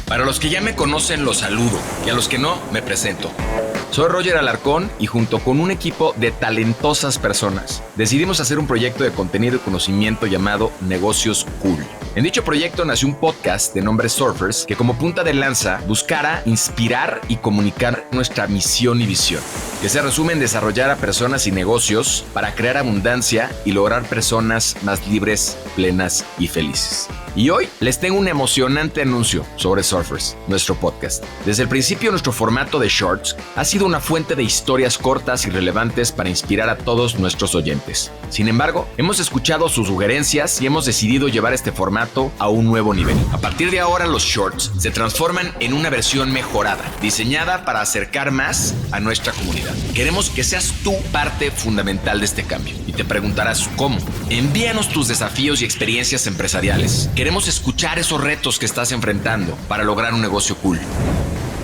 Para los que ya me conocen, los saludo, y a los que no, me presento. Soy Roger Alarcón y junto con un equipo de talentosas personas, decidimos hacer un proyecto de contenido y conocimiento llamado Negocios Cool. En dicho proyecto nació un podcast de nombre Surfers que como punta de lanza buscara inspirar y comunicar nuestra misión y visión, que se resume en desarrollar a personas y negocios para crear abundancia y lograr personas más libres, plenas y felices. Y hoy les tengo un emocionante anuncio sobre Surfers, nuestro podcast. Desde el principio nuestro formato de shorts ha sido una fuente de historias cortas y relevantes para inspirar a todos nuestros oyentes. Sin embargo, hemos escuchado sus sugerencias y hemos decidido llevar este formato a un nuevo nivel. A partir de ahora los shorts se transforman en una versión mejorada, diseñada para acercar más a nuestra comunidad. Queremos que seas tú parte fundamental de este cambio. Y te preguntarás, ¿cómo? Envíanos tus desafíos y experiencias empresariales. Queremos escuchar esos retos que estás enfrentando para lograr un negocio cool.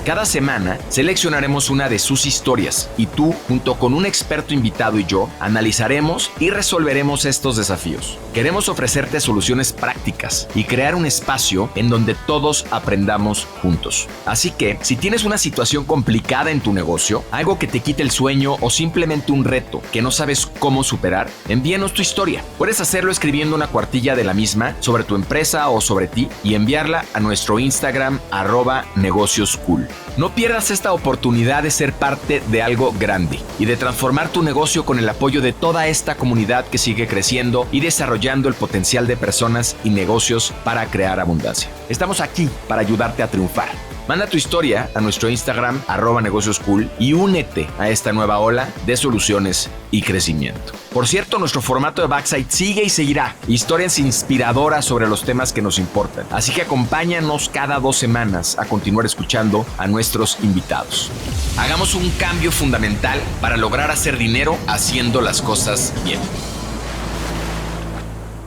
Cada semana seleccionaremos una de sus historias y tú, junto con un experto invitado y yo, analizaremos y resolveremos estos desafíos. Queremos ofrecerte soluciones prácticas y crear un espacio en donde todos aprendamos juntos. Así que, si tienes una situación complicada en tu negocio, algo que te quite el sueño o simplemente un reto que no sabes cómo superar, envíanos tu historia. Puedes hacerlo escribiendo una cuartilla de la misma sobre tu empresa o sobre ti y enviarla a nuestro Instagram @negocioscool. No pierdas esta oportunidad de ser parte de algo grande y de transformar tu negocio con el apoyo de toda esta comunidad que sigue creciendo y desarrollando el potencial de personas y negocios para crear abundancia. Estamos aquí para ayudarte a triunfar. Manda tu historia a nuestro Instagram @negocioscool y únete a esta nueva ola de soluciones y crecimiento. Por cierto, nuestro formato de Backside sigue y seguirá. Historias inspiradoras sobre los temas que nos importan. Así que acompáñanos cada 2 semanas a continuar escuchando a nuestros invitados. Hagamos un cambio fundamental para lograr hacer dinero haciendo las cosas bien.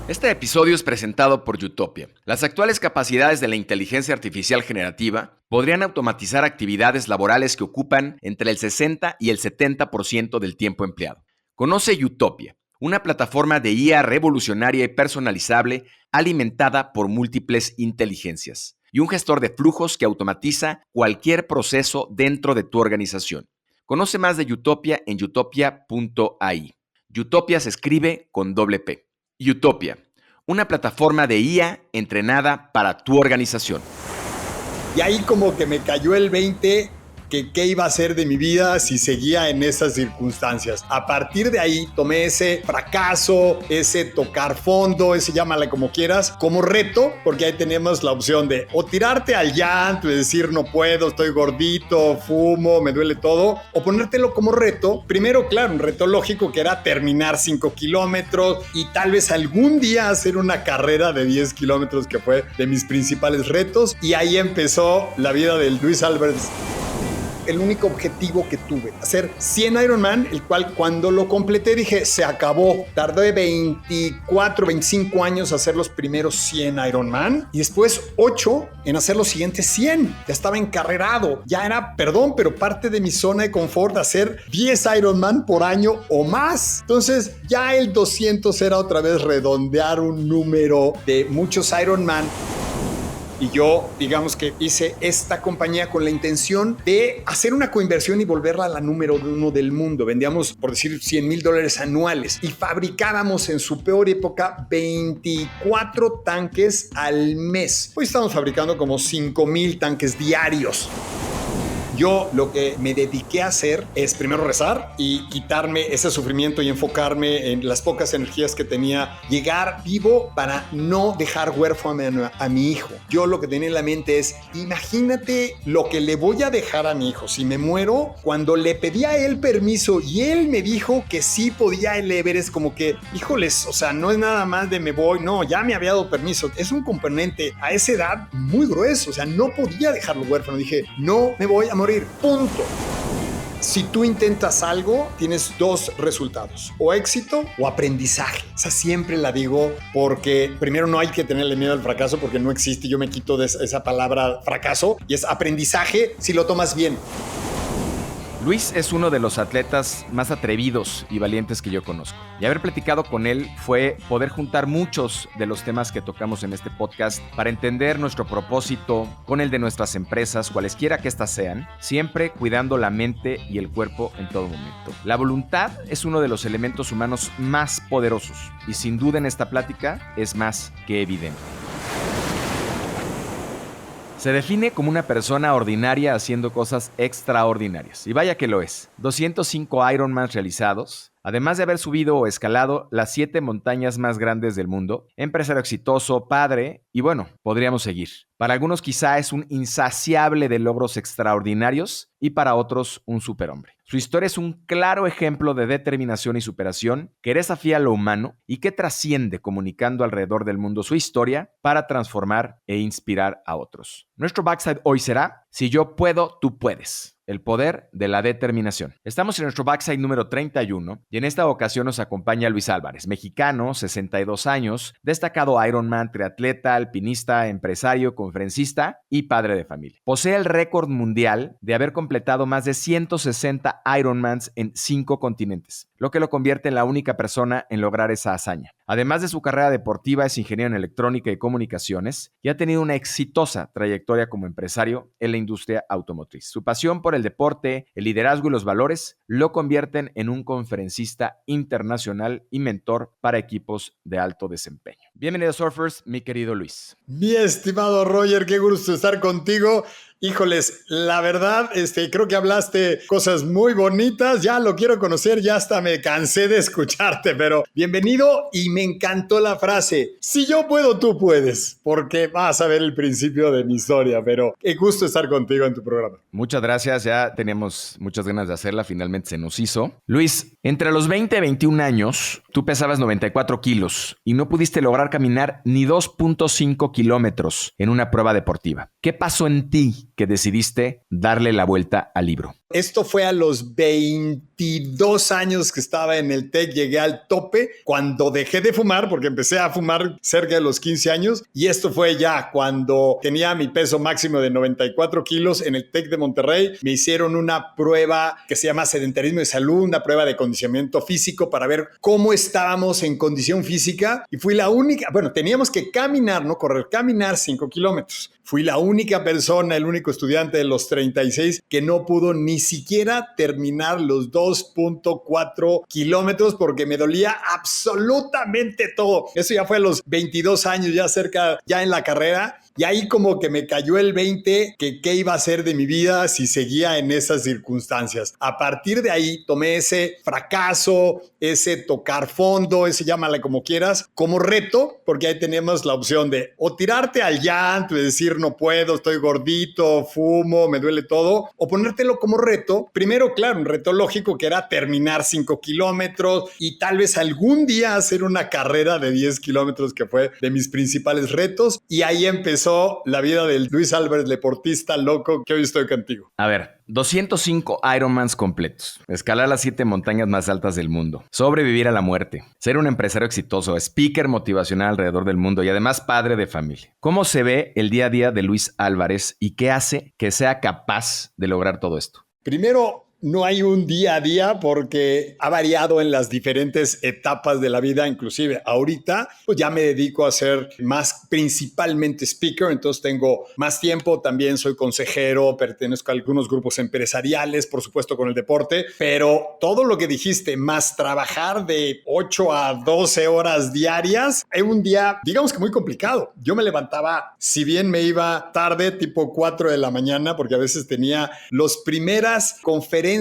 Este episodio es presentado por Utopia. Las actuales capacidades de la inteligencia artificial generativa podrían automatizar actividades laborales que ocupan entre el 60 y el 70% del tiempo empleado. Conoce Utopia, una plataforma de IA revolucionaria y personalizable alimentada por múltiples inteligencias y un gestor de flujos que automatiza cualquier proceso dentro de tu organización. Conoce más de Utopia en utopia.ai. Utopia se escribe con doble P. Utopia, una plataforma de IA entrenada para tu organización. Y ahí como que me cayó el 20 que qué iba a ser de mi vida si seguía en esas circunstancias. A partir de ahí tomé ese fracaso, ese tocar fondo, ese llámale como quieras, como reto, porque ahí tenemos la opción de o tirarte al llanto y decir no puedo, estoy gordito, fumo, me duele todo, o ponértelo como reto. Primero, claro, un reto lógico que era terminar 5 kilómetros y tal vez algún día hacer una carrera de 10 kilómetros que fue de mis principales retos. Y ahí empezó la vida del Luis Alberts. El único objetivo que tuve, hacer 100 Ironman, el cual cuando lo completé dije, se acabó. Tardé 24, 25 años hacer los primeros 100 Ironman y después 8 en hacer los siguientes 100. Ya estaba encarrerado. Ya era, pero parte de mi zona de confort hacer 10 Ironman por año o más. Entonces ya el 200 era otra vez redondear un número de muchos Ironman. Y yo, digamos que hice esta compañía con la intención de hacer una coinversión y volverla a la número 1 del mundo. Vendíamos, por decir, $100,000 anuales y fabricábamos en su peor época 24 tanques al mes. Hoy estamos fabricando como 5,000 tanques diarios. Yo lo que me dediqué a hacer es primero rezar y quitarme ese sufrimiento y enfocarme en las pocas energías que tenía, llegar vivo para no dejar huérfano a mi hijo. Yo lo que tenía en la mente es, imagínate lo que le voy a dejar a mi hijo si me muero. Cuando le pedí a él permiso y él me dijo que sí podía el Everest, como que, híjoles, o sea, no es nada más de me voy, no, ya me había dado permiso. Es un componente a esa edad muy grueso, o sea, no podía dejarlo huérfano. Dije, no me voy a morir, punto. Si tú intentas algo, tienes 2 resultados, o éxito o aprendizaje. Esa siempre la digo porque primero no hay que tenerle miedo al fracaso porque no existe. Yo me quito de esa palabra fracaso y es aprendizaje si lo tomas bien. Luis es uno de los atletas más atrevidos y valientes que yo conozco. Y haber platicado con él fue poder juntar muchos de los temas que tocamos en este podcast para entender nuestro propósito con el de nuestras empresas, cualesquiera que éstas sean, siempre cuidando la mente y el cuerpo en todo momento. La voluntad es uno de los elementos humanos más poderosos y sin duda en esta plática es más que evidente. Se define como una persona ordinaria haciendo cosas extraordinarias. Y vaya que lo es. 205 Ironmans realizados. Además de haber subido o escalado las 7 montañas más grandes del mundo, empresario exitoso, padre y bueno, podríamos seguir. Para algunos quizá es un insaciable de logros extraordinarios y para otros un superhombre. Su historia es un claro ejemplo de determinación y superación que desafía lo humano y que trasciende comunicando alrededor del mundo su historia para transformar e inspirar a otros. Nuestro backside hoy será: si yo puedo, tú puedes. El poder de la determinación. Estamos en nuestro backside número 31 y en esta ocasión nos acompaña Luis Álvarez, mexicano, 62 años, destacado Ironman, triatleta, alpinista, empresario, conferencista y padre de familia. Posee el récord mundial de haber completado más de 160 Ironmans en 5 continentes, lo que lo convierte en la única persona en lograr esa hazaña. Además de su carrera deportiva, es ingeniero en electrónica y comunicaciones y ha tenido una exitosa trayectoria como empresario en la industria automotriz. Su pasión por el deporte, el liderazgo y los valores lo convierten en un conferencista internacional y mentor para equipos de alto desempeño. Bienvenidos, surfers, mi querido Luis. Mi estimado Roger, qué gusto estar contigo. Híjoles, la verdad, creo que hablaste cosas muy bonitas. Ya lo quiero conocer, ya hasta me cansé de escucharte, pero bienvenido y me encantó la frase: si yo puedo, tú puedes, porque vas a ver el principio de mi historia, pero qué gusto estar contigo en tu programa. Muchas gracias, ya teníamos muchas ganas de hacerla, finalmente se nos hizo. Luis, entre los 20 y 21 años, tú pesabas 94 kilos y no pudiste lograr caminar ni 2.5 kilómetros en una prueba deportiva. ¿Qué pasó en ti que decidiste darle la vuelta al libro? Esto fue a los 22 años que estaba en el TEC, llegué al tope cuando dejé de fumar, porque empecé a fumar cerca de los 15 años, y esto fue ya cuando tenía mi peso máximo de 94 kilos en el TEC de Monterrey. Me hicieron una prueba que se llama sedentarismo de salud, una prueba de condicionamiento físico para ver cómo estábamos en condición física, y fui la única, teníamos que caminar, no correr, caminar 5 kilómetros. Fui la única persona, el único estudiante de los 36 que no pudo ni siquiera terminar los 2.4 kilómetros porque me dolía absolutamente todo. Eso ya fue a los 22 años, ya en la carrera. Y ahí como que me cayó el 20 que qué iba a ser de mi vida si seguía en esas circunstancias. A partir de ahí tomé ese fracaso, ese tocar fondo, ese llámale como quieras, como reto, porque ahí tenemos la opción de o tirarte al llanto y decir no puedo, estoy gordito, fumo, me duele todo, o ponértelo como reto. Primero, claro, un reto lógico que era terminar 5 kilómetros y tal vez algún día hacer una carrera de 10 kilómetros, que fue de mis principales retos. Y ahí empezó la vida del Luis Álvarez, deportista loco, que hoy estoy contigo. A ver, 205 Ironmans completos, escalar las 7 montañas más altas del mundo, sobrevivir a la muerte, ser un empresario exitoso, speaker motivacional alrededor del mundo y además padre de familia. ¿Cómo se ve el día a día de Luis Álvarez y qué hace que sea capaz de lograr todo esto? Primero, no hay un día a día porque ha variado en las diferentes etapas de la vida. Inclusive ahorita pues ya me dedico a ser más principalmente speaker, entonces tengo más tiempo. También soy consejero, pertenezco a algunos grupos empresariales, por supuesto con el deporte, pero todo lo que dijiste, más trabajar de 8 a 12 horas diarias, es un día, digamos que muy complicado. Yo me levantaba, si bien me iba tarde, tipo 4 de la mañana, porque a veces tenía las primeras conferencias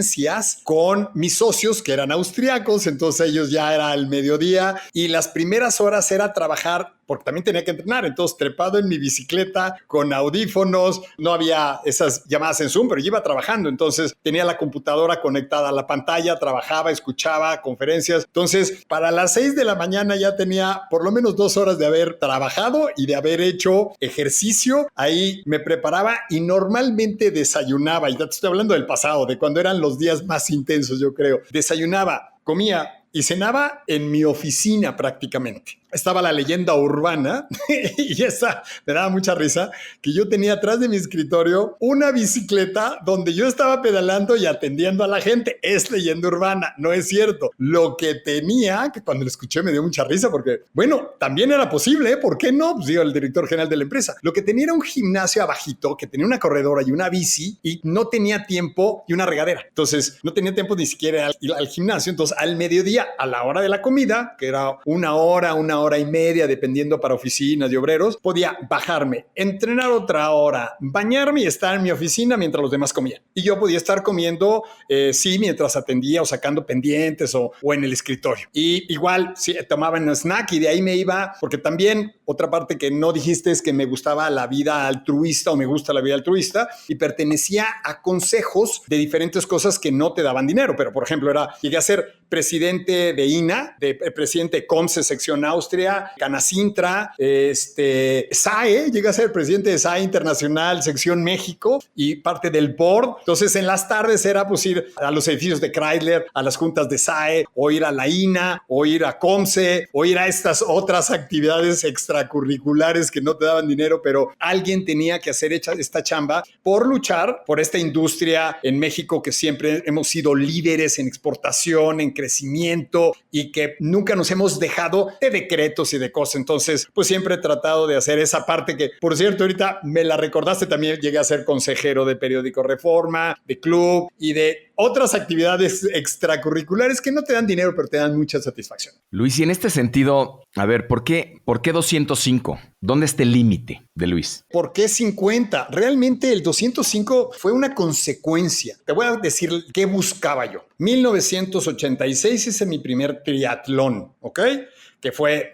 con mis socios que eran austriacos, entonces ellos ya era el mediodía y las primeras horas era trabajar porque también tenía que entrenar, entonces trepado en mi bicicleta con audífonos, no había esas llamadas en Zoom, pero yo iba trabajando, entonces tenía la computadora conectada a la pantalla, trabajaba, escuchaba conferencias, entonces para las 6 de la mañana ya tenía por lo menos 2 horas de haber trabajado y de haber hecho ejercicio. Ahí me preparaba y normalmente desayunaba, y ya te estoy hablando del pasado, de cuando eran los días más intensos, yo creo. Desayunaba, comía y cenaba en mi oficina prácticamente. estaba la leyenda urbana y esa me daba mucha risa, que yo tenía atrás de mi escritorio una bicicleta donde yo estaba pedalando y atendiendo a la gente. Es leyenda urbana, no es cierto. Lo que tenía, que cuando lo escuché me dio mucha risa porque, bueno, también era posible, ¿eh? ¿Por qué no? Pues digo, el director general de la empresa. Lo que tenía era un gimnasio abajito que tenía una corredora y una bici y no tenía tiempo y una regadera. Entonces, no tenía tiempo ni siquiera ir al gimnasio. Entonces, al mediodía, a la hora de la comida, que era una hora y media, dependiendo para oficinas y obreros, podía bajarme, entrenar otra hora, bañarme y estar en mi oficina mientras los demás comían. Y yo podía estar comiendo, sí, mientras atendía o sacando pendientes o en el escritorio. Y igual, sí, tomaba un snack y de ahí me iba, porque también otra parte que no dijiste es que me gustaba la vida altruista o me gusta la vida altruista y pertenecía a consejos de diferentes cosas que no te daban dinero. Pero, por ejemplo, llegué a ser presidente de INA, presidente de COMSE, sección Austria, Canacintra, SAE, llegué a ser presidente de SAE Internacional, sección México y parte del board. Entonces, en las tardes era pues ir a los edificios de Chrysler, a las juntas de SAE, o ir a la INA, o ir a COMSE, o ir a estas otras actividades extracurriculares que no te daban dinero, pero alguien tenía que hacer esta chamba por luchar por esta industria en México que siempre hemos sido líderes en exportación, en crecimiento y que nunca nos hemos dejado de decretos y de cosas. Entonces, pues siempre he tratado de hacer esa parte que, por cierto, ahorita me la recordaste, también llegué a ser consejero de Periódico Reforma, de Club y de otras actividades extracurriculares que no te dan dinero, pero te dan mucha satisfacción. Luis, y en este sentido, a ver, ¿por qué 205? ¿Dónde está el límite de Luis? ¿Por qué 50? Realmente el 205 fue una consecuencia. Te voy a decir qué buscaba yo. 1986 hice mi primer triatlón, ¿ok? Que fue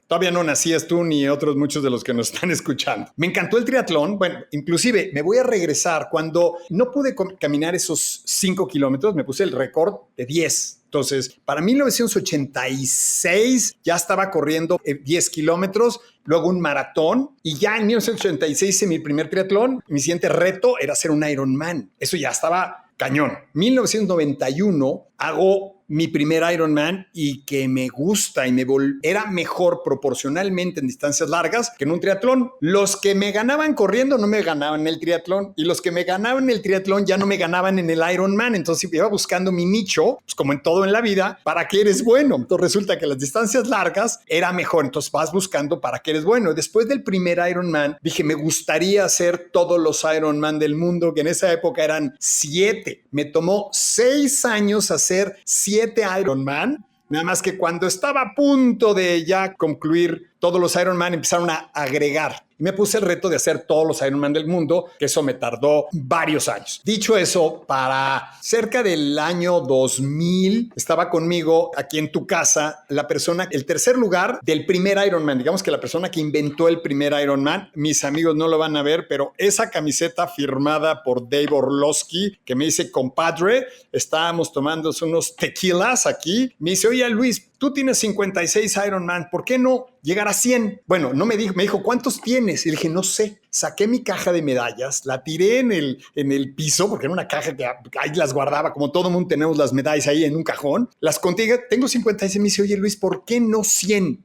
todavía no nacías tú ni otros muchos de los que nos están escuchando. Me encantó el triatlón. Bueno, inclusive me voy a regresar cuando no pude caminar esos 5 kilómetros, me puse el récord de 10. Entonces, para 1986 ya estaba corriendo 10 kilómetros, luego un maratón y ya en 1986 hice mi primer triatlón. Mi siguiente reto era hacer un Ironman. Eso ya estaba cañón. 1991 hago mi primer Ironman y que me gusta y era mejor proporcionalmente en distancias largas que en un triatlón. Los que me ganaban corriendo no me ganaban en el triatlón y los que me ganaban en el triatlón ya no me ganaban en el Ironman. Entonces iba buscando mi nicho, pues como en todo en la vida, para qué eres bueno. Entonces resulta que las distancias largas era mejor. Entonces vas buscando para qué eres bueno. Después del primer Ironman dije, me gustaría hacer todos los Ironman del mundo, que en esa época eran 7. Me tomó 6 años hacer 7 Ironman, nada más que cuando estaba a punto de ya concluir todos los Ironman empezaron a agregar. Y me puse el reto de hacer todos los Ironman del mundo, que eso me tardó varios años. Dicho eso, para cerca del año 2000, estaba conmigo aquí en tu casa la persona, el tercer lugar del primer Ironman. Digamos que la persona que inventó el primer Ironman, mis amigos no lo van a ver, pero esa camiseta firmada por Dave Orlowski, que me dice compadre, estábamos tomando unos tequilas aquí. Me dice, oye Luis, tú tienes 56 Ironman, ¿por qué no llegar a 100? Bueno, no me dijo, ¿cuántos tienes? Y le dije, no sé. Saqué mi caja de medallas, la tiré en el piso, porque era una caja que ahí las guardaba, como todo mundo tenemos las medallas ahí en un cajón. Las conté, tengo 56. Me dice, oye Luis, ¿por qué no 100?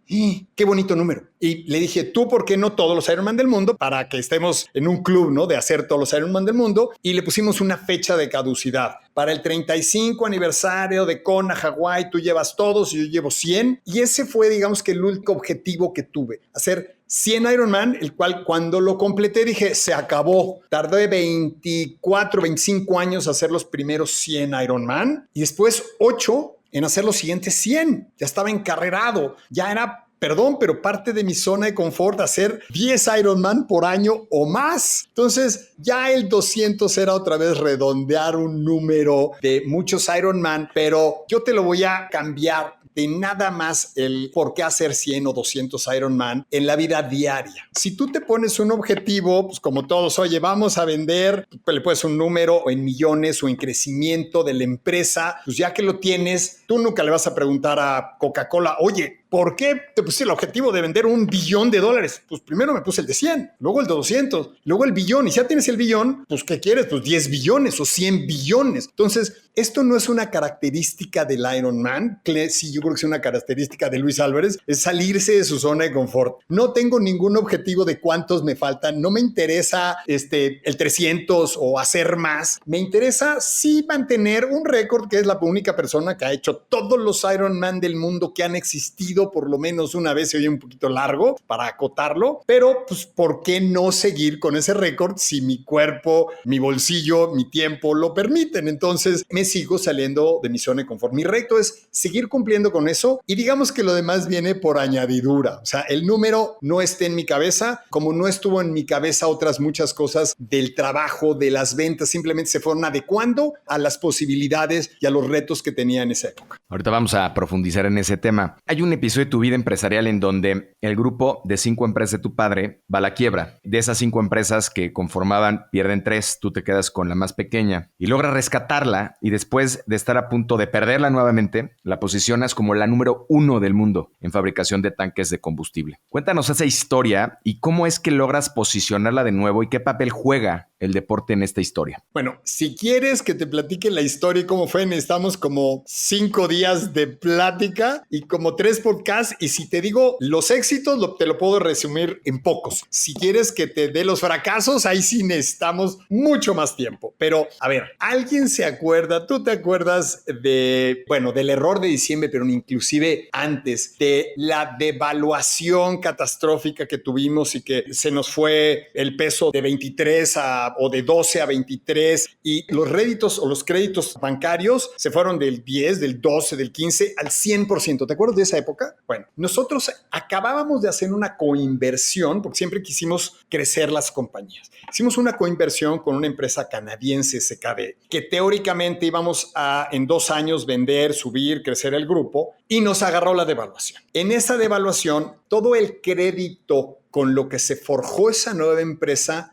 ¡Qué bonito número! Y le dije, ¿tú por qué no todos los Ironman del mundo? Para que estemos en un club, ¿no? De hacer todos los Ironman del mundo. Y le pusimos una fecha de caducidad. Para el 35 aniversario de Kona, Hawái, tú llevas todos y yo llevo 100. Y ese fue, digamos que el único objetivo que tuve, hacer 100 Ironman, el cual cuando lo completé dije, se acabó. Tardé 24, 25 años hacer los primeros 100 Ironman y después 8 en hacer los siguientes 100. Ya estaba encarrerado, ya era... Perdón, pero parte de mi zona de confort hacer 10 Ironman por año o más. Entonces ya el 200 era otra vez redondear un número de muchos Ironman, pero yo te lo voy a cambiar de nada más el por qué hacer 100 o 200 Ironman en la vida diaria. Si tú te pones un objetivo, pues como todos, oye, vamos a vender, pues le puedes un número o en millones o en crecimiento de la empresa, pues ya que lo tienes, tú nunca le vas a preguntar a Coca-Cola, oye, ¿por qué te pusiste el objetivo de vender $1 billón? Pues primero me puse el de 100, luego el de 200, luego el billón. Y si ya tienes el billón, pues ¿qué quieres? Pues 10 billones o 100 billones. Entonces, esto no es una característica del Ironman. Sí, yo creo que es una característica de Luis Álvarez, es salirse de su zona de confort. No tengo ningún objetivo de cuántos me faltan. No me interesa el 300 o hacer más. Me interesa sí mantener un récord, que es la única persona que ha hecho todos los Ironman del mundo que han existido por lo menos una vez. Se oye un poquito largo para acotarlo, pero pues ¿por qué no seguir con ese récord si mi cuerpo, mi bolsillo, mi tiempo lo permiten? Entonces me sigo saliendo de mi zona de confort. Mi reto es seguir cumpliendo con eso y digamos que lo demás viene por añadidura. O sea, el número no está en mi cabeza, como no estuvo en mi cabeza otras muchas cosas del trabajo, de las ventas, simplemente se fueron adecuando a las posibilidades y a los retos que tenía en esa época. Ahorita vamos a profundizar en ese tema. Hay un episodio de tu vida empresarial en donde el grupo de 5 empresas de tu padre va a la quiebra. De esas 5 empresas que conformaban, pierden 3, tú te quedas con la más pequeña y logras rescatarla, y después de estar a punto de perderla nuevamente, la posicionas como la número 1 del mundo en fabricación de tanques de combustible. Cuéntanos esa historia y cómo es que logras posicionarla de nuevo y qué papel juega el deporte en esta historia. Bueno, si quieres que te platique la historia y cómo fue, necesitamos como 5 días de plática y como 3 podcasts. Y si te digo los éxitos, te lo puedo resumir en pocos. Si quieres que te dé los fracasos, ahí sí necesitamos mucho más tiempo. Pero, a ver, ¿alguien se acuerda? ¿Tú te acuerdas del error de diciembre, pero inclusive antes, de la devaluación catastrófica que tuvimos y que se nos fue el peso de 23 o de 12 a 23 y los réditos o los créditos bancarios se fueron del 10, del 12, del 15 al 100%? ¿Te acuerdas de esa época? Bueno, nosotros acabábamos de hacer una coinversión porque siempre quisimos crecer las compañías. Hicimos una coinversión con una empresa canadiense, SKD, que teóricamente íbamos a en 2 años vender, subir, crecer el grupo, y nos agarró la devaluación. En esa devaluación, todo el crédito con lo que se forjó esa nueva empresa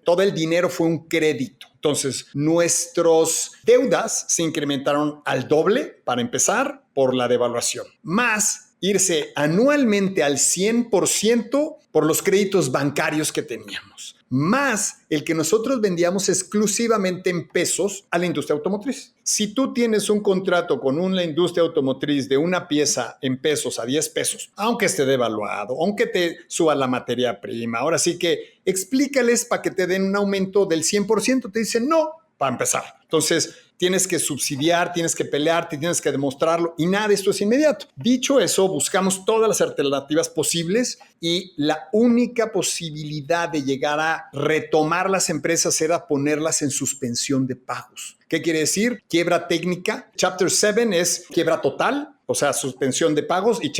todo el dinero fue un crédito. Entonces, nuestras deudas se incrementaron al doble, para empezar, por la devaluación, más irse anualmente al 100% por los créditos bancarios que teníamos, más el que nosotros vendíamos exclusivamente en pesos a la industria automotriz. Si tú tienes un contrato con una industria automotriz de una pieza en pesos a 10 pesos, aunque esté devaluado, aunque te suba la materia prima, ahora sí que explícales para que te den un aumento del 100%, te dicen no, para empezar. Entonces, tienes que subsidiar, tienes que pelearte, tienes que demostrarlo y nada de esto es inmediato. Dicho eso, buscamos todas las alternativas posibles y la única posibilidad de llegar a retomar las empresas era ponerlas en suspensión de pagos. ¿Qué quiere decir? Quiebra técnica. Chapter 7 es quiebra total, o sea, suspensión de pagos, y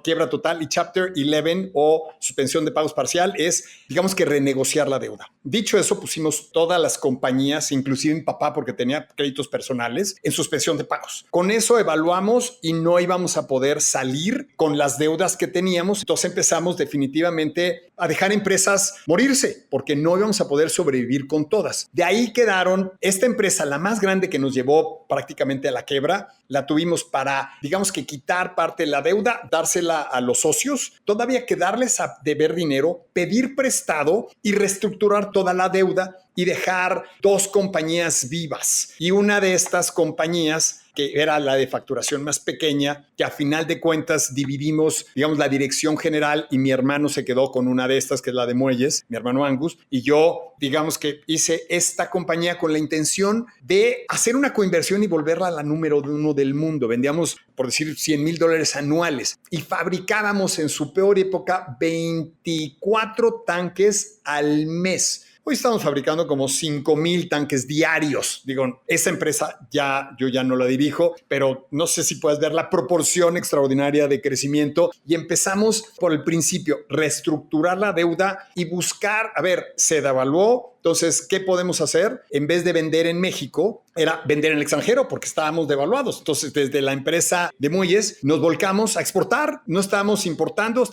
quiebra total, y Chapter 11 o suspensión de pagos parcial es, digamos que renegociar la deuda. Dicho eso, pusimos todas las compañías, inclusive mi papá, porque tenía créditos personales, en suspensión de pagos. Con eso evaluamos y no íbamos a poder salir con las deudas que teníamos. Entonces empezamos definitivamente a dejar empresas morirse, porque no íbamos a poder sobrevivir con todas. De ahí quedaron esta empresa, la más grande que nos llevó prácticamente a la quiebra, la tuvimos para, digamos que quitar parte de la deuda, dársela a los socios, todavía que darles a deber dinero, pedir prestado y reestructurar toda la deuda y dejar 2 compañías vivas. Y una de estas compañías, que era la de facturación más pequeña, que a final de cuentas dividimos, digamos, la dirección general y mi hermano se quedó con una de estas, que es la de muelles, mi hermano Angus, y yo, digamos que hice esta compañía con la intención de hacer una coinversión y volverla a la número 1 del mundo. Vendíamos, por decir, $100,000 anuales y fabricábamos en su peor época 24 tanques al mes. Hoy estamos fabricando como 5,000 tanques diarios. Digo, esa empresa yo ya no la dirijo, pero no sé si puedes ver la proporción extraordinaria de crecimiento. Y empezamos por el principio, reestructurar la deuda y buscar, se devaluó, Entonces, ¿qué podemos hacer? En vez de vender en México, era vender en el extranjero porque estábamos devaluados. Entonces, desde la empresa de muelles nos volcamos a exportar. No estábamos importando,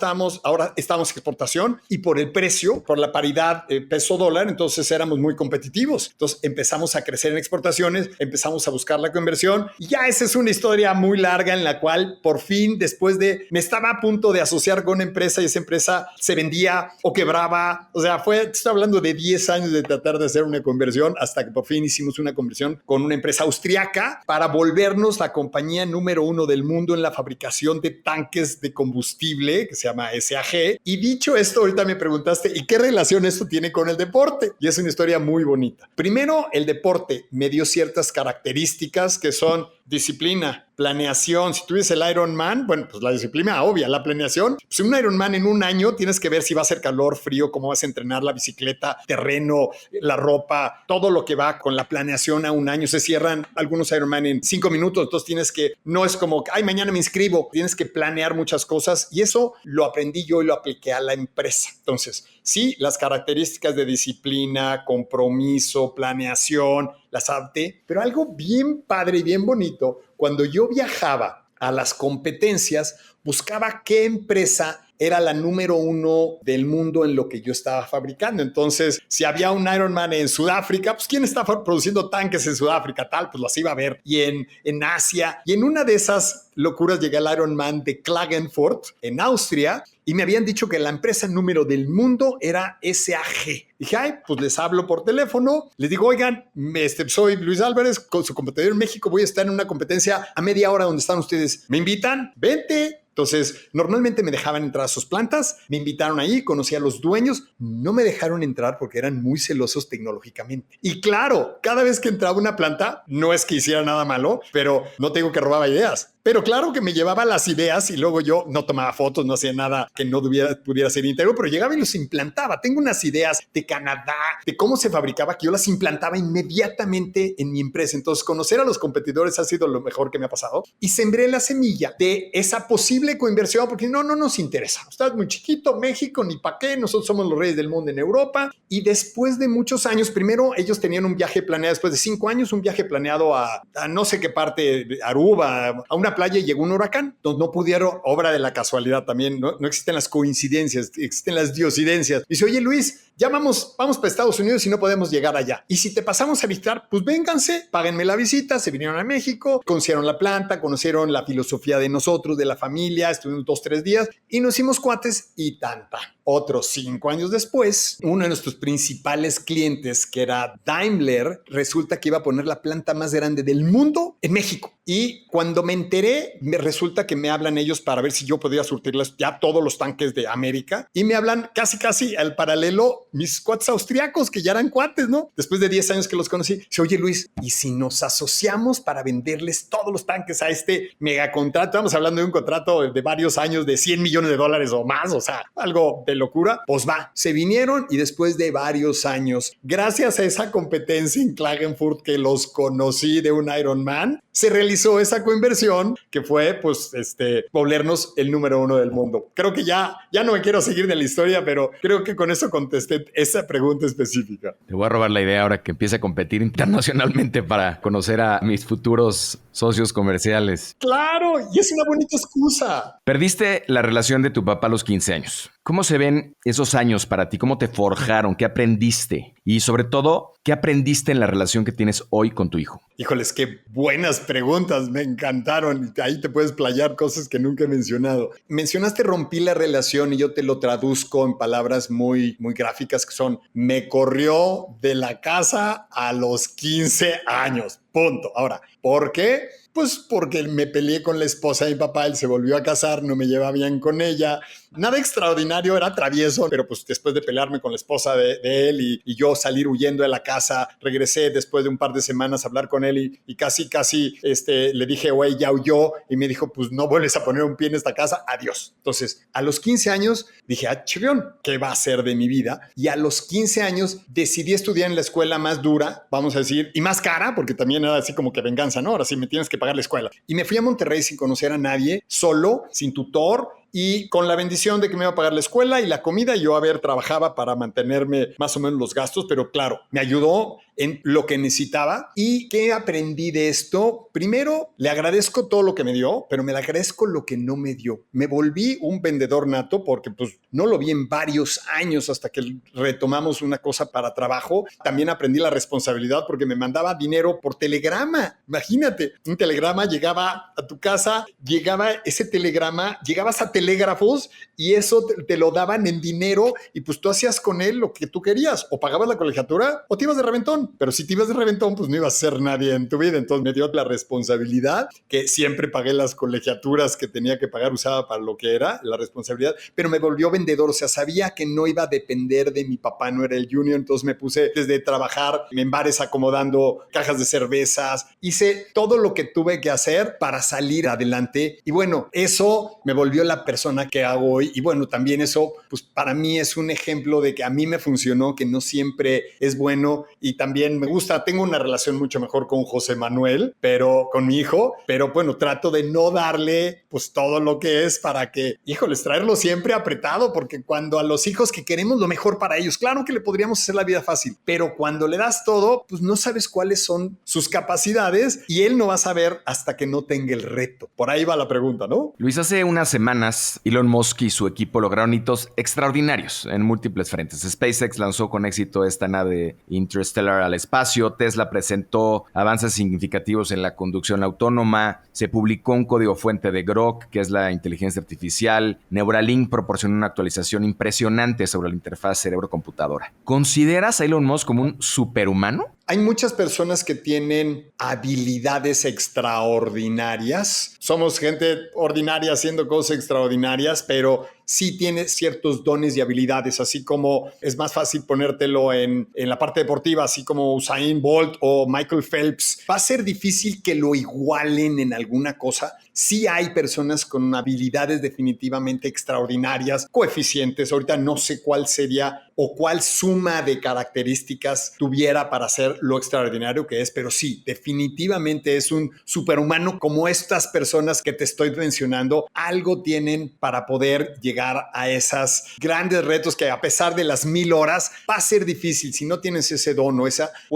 ahora estábamos en exportación y por el precio, por la paridad peso-dólar, entonces éramos muy competitivos. Entonces, empezamos a crecer en exportaciones, empezamos a buscar la conversión y ya esa es una historia muy larga en la cual por fin, me estaba a punto de asociar con una empresa y esa empresa se vendía o quebraba. O sea, estoy hablando de 10 años de tratar de hacer una conversión hasta que por fin hicimos una conversión con una empresa austriaca para volvernos la compañía número 1 del mundo en la fabricación de tanques de combustible que se llama SAG. Y dicho esto, ahorita me preguntaste, ¿y qué relación esto tiene con el deporte? Y es una historia muy bonita. Primero, el deporte me dio ciertas características que son disciplina, planeación. Si tú dices el Ironman, bueno, pues la disciplina obvia, la planeación. Pues un Ironman en un año tienes que ver si va a ser calor, frío, cómo vas a entrenar la bicicleta, terreno, la ropa, todo lo que va con la planeación a un año. Se cierran algunos Ironman en 5 minutos, entonces no es como, ay, mañana me inscribo. Tienes que planear muchas cosas y eso lo aprendí yo y lo apliqué a la empresa. Entonces, sí, las características de disciplina, compromiso, planeación, las adapté, pero algo bien padre y bien bonito, cuando yo viajaba a las competencias, buscaba qué empresa era la número 1 del mundo en lo que yo estaba fabricando. Entonces, si había un Ironman en Sudáfrica, pues ¿quién está produciendo tanques en Sudáfrica? Tal, pues las iba a ver. Y en Asia. Y en una de esas locuras llegué al Ironman de Klagenfurt, en Austria, y me habían dicho que la empresa número del mundo era SAG. Dije, ay, pues les hablo por teléfono. Les digo, oigan, soy Luis Álvarez, con su competidor en México. Voy a estar en una competencia a media hora donde están ustedes. ¿Me invitan? Vente. Entonces, normalmente me dejaban entrar a sus plantas, me invitaron ahí, conocí a los dueños, no me dejaron entrar porque eran muy celosos tecnológicamente. Y claro, cada vez que entraba a una planta, no es que hiciera nada malo, pero no tengo que robaba ideas. Pero claro que me llevaba las ideas y luego yo no tomaba fotos, no hacía nada que no pudiera ser íntegro, pero llegaba y los implantaba. Tengo unas ideas de Canadá, de cómo se fabricaba, que yo las implantaba inmediatamente en mi empresa. Entonces, conocer a los competidores ha sido lo mejor que me ha pasado. Y sembré la semilla de esa posible coinversión, porque no nos interesa. Estás muy chiquito, México, ni pa' qué. Nosotros somos los reyes del mundo en Europa. Y después de muchos años, primero ellos tenían un viaje planeado, después de 5 años, un viaje planeado a no sé qué parte, de Aruba, a una playa, y llegó un huracán. Entonces no pudieron, obra de la casualidad también, no existen las coincidencias, existen las diosidencias. Dice, oye Luis, ya vamos para Estados Unidos y no podemos llegar allá. Y si te pasamos a visitar, pues vénganse, páguenme la visita. Se vinieron a México, conocieron la planta, conocieron la filosofía de nosotros, de la familia, estuvimos 2-3 días y nos hicimos cuates y tanta. Otros 5 años después, uno de nuestros principales clientes, que era Daimler, resulta que iba a poner la planta más grande del mundo en México. Y cuando me enteré, me resulta que me hablan ellos para ver si yo podía surtirles ya todos los tanques de América. Y me hablan casi al paralelo mis cuates austriacos, que ya eran cuates, ¿no? Después de 10 años que los conocí, dice, oye Luis, ¿y si nos asociamos para venderles todos los tanques a este megacontrato? Estamos hablando de un contrato de varios años de $100 millones o más, o sea, algo de locura. Pues va, se vinieron y después de varios años, gracias a esa competencia en Klagenfurt que los conocí de un Ironman, se realizó esa coinversión que fue, pues, volvernos el número 1 del mundo. Creo que ya no me quiero seguir de la historia, pero creo que con eso contesté esa pregunta específica. Te voy a robar la idea ahora que empiece a competir internacionalmente para conocer a mis futuros socios comerciales. Claro, y es una bonita excusa. Perdiste la relación de tu papá a los 15 años. ¿Cómo se ven esos años para ti? ¿Cómo te forjaron? ¿Qué aprendiste? Y sobre todo, ¿qué aprendiste en la relación que tienes hoy con tu hijo? Híjoles, qué buenas preguntas, me encantaron. Ahí te puedes playar cosas que nunca he mencionado. Mencionaste rompí la relación y yo te lo traduzco en palabras muy, muy gráficas que son, me corrió de la casa a los 15 años. Punto. Ahora, ¿por qué? Pues porque me peleé con la esposa de mi papá, él se volvió a casar, no me llevaba bien con ella. Nada extraordinario, era travieso, pero pues después de pelearme con la esposa de él y yo salir huyendo de la casa, regresé después de un par de semanas a hablar con él y casi le dije, güey, ya huyó, y me dijo, pues no vuelves a poner un pie en esta casa, adiós. Entonces, a los 15 años dije, chirión, ¿qué va a ser de mi vida? Y a los 15 años decidí estudiar en la escuela más dura, vamos a decir, y más cara, porque también era así como que venganza, ¿no? Ahora sí me tienes que pagar la escuela. Y me fui a Monterrey sin conocer a nadie, solo, sin tutor, y con la bendición de que me iba a pagar la escuela y la comida, yo trabajaba para mantenerme más o menos los gastos, pero claro, me ayudó en lo que necesitaba. ¿Y qué aprendí de esto? Primero, le agradezco todo lo que me dio, pero me le agradezco lo que no me dio. Me volví un vendedor nato porque pues no lo vi en varios años hasta que retomamos una cosa para trabajo. También aprendí la responsabilidad porque me mandaba dinero por telegrama. Imagínate, un telegrama llegaba a tu casa, llegaba ese telegrama, llegabas a telégrafos y eso te lo daban en dinero y pues tú hacías con él lo que tú querías, o pagabas la colegiatura o te ibas de reventón. Pero si te ibas de reventón, pues no ibas a ser nadie en tu vida. Entonces me dio la responsabilidad, que siempre pagué las colegiaturas que tenía que pagar, usaba para lo que era, la responsabilidad, pero me volvió vendedor. O sea, sabía que no iba a depender de mi papá, no era el junior. Entonces me puse desde trabajar en bares acomodando cajas de cervezas. Hice todo lo que tuve que hacer para salir adelante. Y bueno, eso me volvió la persona que hago hoy. Y bueno, también eso, pues para mí es un ejemplo de que a mí me funcionó, que no siempre es bueno. Y también me gusta, tengo una relación mucho mejor con José Manuel, pero con mi hijo, pero bueno, trato de no darle pues todo lo que es para que, híjoles, traerlo siempre apretado, porque cuando a los hijos que queremos lo mejor para ellos, claro que le podríamos hacer la vida fácil, pero cuando le das todo, pues no sabes cuáles son sus capacidades y él no va a saber hasta que no tenga el reto. Por ahí va la pregunta, ¿no? Luis, hace unas semanas, Elon Musk y su equipo lograron hitos extraordinarios en múltiples frentes. SpaceX lanzó con éxito esta nave Interstellar al espacio, Tesla presentó avances significativos en la conducción autónoma, se publicó un código fuente de Grok, que es la inteligencia artificial, Neuralink proporcionó una actualización impresionante sobre la interfaz cerebro-computadora. ¿Consideras a Elon Musk como un superhumano? Hay muchas personas que tienen habilidades extraordinarias. Somos gente ordinaria haciendo cosas extraordinarias, pero sí tiene ciertos dones y habilidades, así como es más fácil ponértelo en la parte deportiva, así como Usain Bolt o Michael Phelps. Va a ser difícil que lo igualen en alguna cosa. Sí hay personas con habilidades definitivamente extraordinarias, coeficientes. Ahorita no sé cuál sería o cuál suma de características tuviera para ser lo extraordinario que es, pero sí, definitivamente es un superhumano como estas personas que te estoy mencionando. Algo tienen para poder llegar a esos grandes retos que a pesar de las 1000 horas va a ser difícil si no tienes ese don o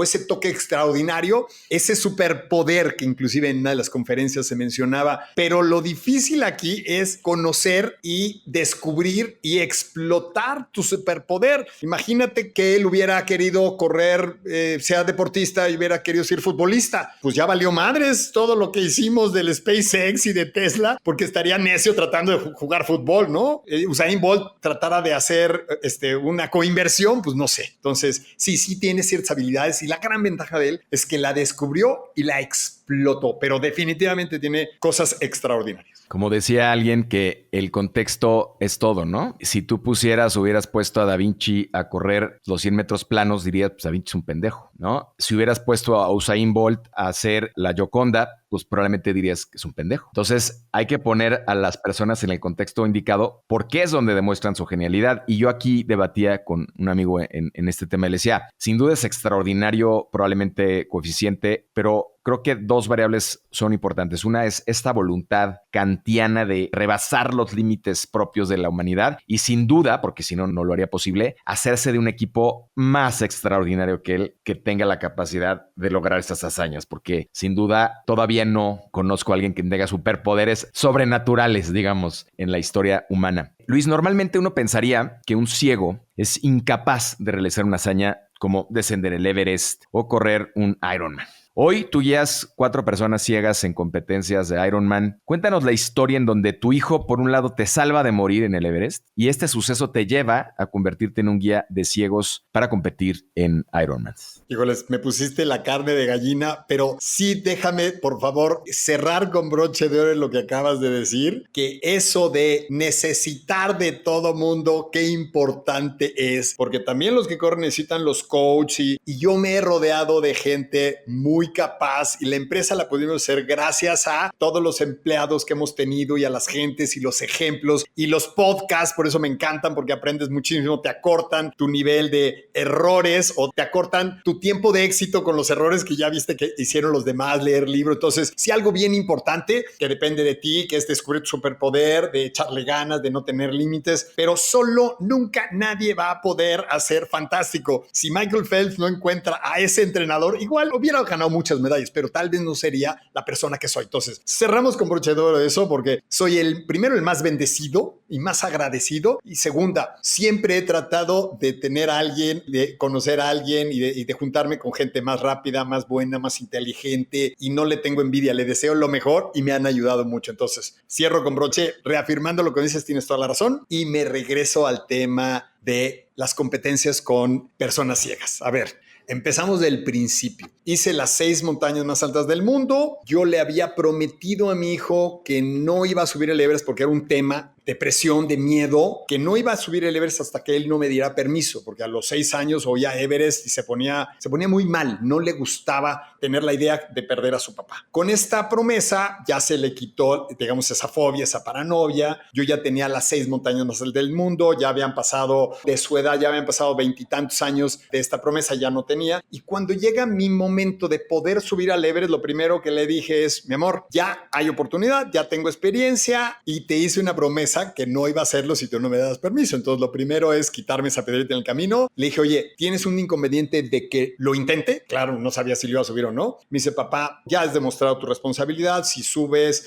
ese toque extraordinario, ese superpoder que inclusive en una de las conferencias se mencionaba. Pero lo difícil aquí es conocer y descubrir y explotar tu superpoder. Imagínate que él hubiera querido correr, sea deportista y hubiera querido ser futbolista. Pues ya valió madres todo lo que hicimos del SpaceX y de Tesla, porque estaría necio tratando de jugar fútbol, ¿no? Usain Bolt tratara de hacer una coinversión, pues no sé. Entonces, sí tiene ciertas habilidades y la gran ventaja de él es que la descubrió y la explotó, pero definitivamente tiene cosas extraordinarias. Como decía alguien, que el contexto es todo, ¿no? Si tú hubieras puesto a Da Vinci a correr los 100 metros planos, dirías, pues Da Vinci es un pendejo, ¿no? Si hubieras puesto a Usain Bolt a hacer la Gioconda, pues probablemente dirías que es un pendejo. Entonces hay que poner a las personas en el contexto indicado, porque es donde demuestran su genialidad. Y yo aquí debatía con un amigo en este tema y le decía, sin duda es extraordinario, probablemente coeficiente, pero creo que dos variables son importantes. Una es esta voluntad kantiana de rebasar los límites propios de la humanidad y sin duda, porque si no, no lo haría posible, hacerse de un equipo más extraordinario que él, que tenga la capacidad de lograr estas hazañas, porque sin duda todavía no conozco a alguien que tenga superpoderes sobrenaturales, digamos, en la historia humana. Luis, normalmente uno pensaría que un ciego es incapaz de realizar una hazaña como descender el Everest o correr un Ironman. Hoy tú guías 4 personas ciegas en competencias de Ironman. Cuéntanos la historia en donde tu hijo, por un lado, te salva de morir en el Everest y este suceso te lleva a convertirte en un guía de ciegos para competir en Ironman. Híjoles, me pusiste la carne de gallina, pero sí déjame, por favor, cerrar con broche de oro en lo que acabas de decir, que eso de necesitar de todo mundo, qué importante es, porque también los que corren necesitan los coaches y yo me he rodeado de gente muy muy capaz y la empresa la pudimos hacer gracias a todos los empleados que hemos tenido y a las gentes y los ejemplos y los podcasts. Por eso me encantan, porque aprendes muchísimo, te acortan tu nivel de errores o te acortan tu tiempo de éxito con los errores que ya viste que hicieron los demás, leer libros. Entonces, sí, algo bien importante que depende de ti, que es descubrir tu superpoder, de echarle ganas, de no tener límites, pero solo nunca nadie va a poder hacer fantástico. Si Michael Phelps no encuentra a ese entrenador, igual hubiera ganado muchas medallas, pero tal vez no sería la persona que soy. Entonces, cerramos con broche de oro de eso, porque soy el más bendecido y más agradecido. Y segunda, siempre he tratado de tener a alguien, de conocer a alguien y de juntarme con gente más rápida, más buena, más inteligente, y no le tengo envidia, le deseo lo mejor y me han ayudado mucho. Entonces, cierro con broche, reafirmando lo que dices, tienes toda la razón, y me regreso al tema de las competencias con personas ciegas. A ver, empezamos del principio. Hice las 6 montañas más altas del mundo. Yo le había prometido a mi hijo que no iba a subir el Everest porque era un tema de presión, de miedo, que no iba a subir el Everest hasta que él no me diera permiso, porque a los 6 años oía Everest y se ponía muy mal. No le gustaba tener la idea de perder a su papá. Con esta promesa ya se le quitó, digamos, esa fobia, esa paranoia. Yo ya tenía las 6 montañas más altas del mundo, ya habían pasado de su edad, ya habían pasado 20 y tantos años de esta promesa, ya no tenía. Y cuando llega mi momento de poder subir al Everest, lo primero que le dije es: mi amor, ya hay oportunidad, ya tengo experiencia y te hice una promesa que no iba a hacerlo si tú no me das permiso. Entonces, lo primero es quitarme esa piedrita en el camino. Le dije: oye, ¿tienes un inconveniente de que lo intente? Claro, no sabía si lo iba a subir o no. Me dice: papá, ya has demostrado tu responsabilidad. Si subes,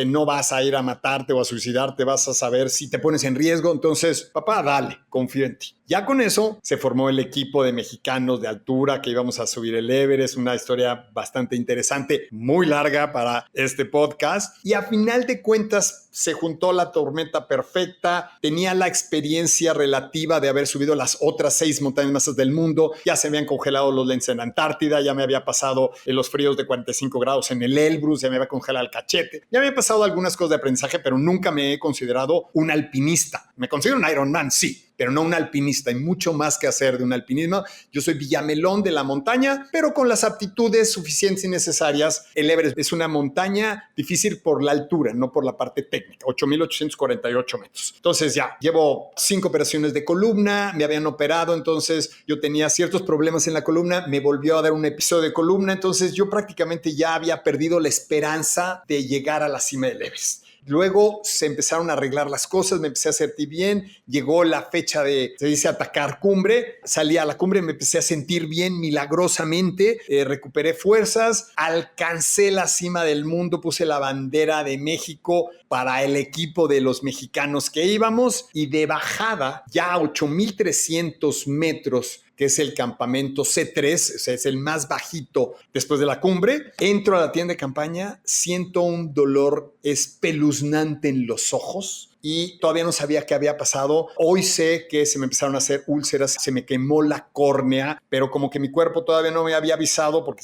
no vas a ir a matarte o a suicidarte, vas a saber si te pones en riesgo. Entonces, papá, dale, confío en ti. Ya con eso se formó el equipo de mexicanos de altura que íbamos a subir el Everest, una historia bastante interesante, muy larga para este podcast. Y a final de cuentas se juntó la tormenta perfecta. Tenía la experiencia relativa de haber subido las otras 6 montañas más altas del mundo. Ya se me habían congelado los lentes en Antártida, ya me había pasado en los fríos de 45 grados en el Elbrus, ya me había congelado el cachete. Ya me había pasado algunas cosas de aprendizaje, pero nunca me he considerado un alpinista. Me considero un Ironman, sí, pero no un alpinista. Hay mucho más que hacer de un alpinismo. Yo soy Villamelón de la montaña, pero con las aptitudes suficientes y necesarias. El Everest es una montaña difícil por la altura, no por la parte técnica, 8,848 metros. Entonces ya llevo 5 operaciones de columna, me habían operado, entonces yo tenía ciertos problemas en la columna, me volvió a dar un episodio de columna, entonces yo prácticamente ya había perdido la esperanza de llegar a la cima del Everest. Luego se empezaron a arreglar las cosas, me empecé a sentir bien, llegó la fecha de, se dice, atacar cumbre, salí a la cumbre, me empecé a sentir bien milagrosamente, recuperé fuerzas, alcancé la cima del mundo, puse la bandera de México para el equipo de los mexicanos que íbamos, y de bajada, ya a 8,300 metros, que es el campamento C3, o sea, es el más bajito después de la cumbre. Entro a la tienda de campaña, siento un dolor espeluznante en los ojos y todavía no sabía qué había pasado. Hoy sé que se me empezaron a hacer úlceras, se me quemó la córnea, pero como que mi cuerpo todavía no me había avisado, porque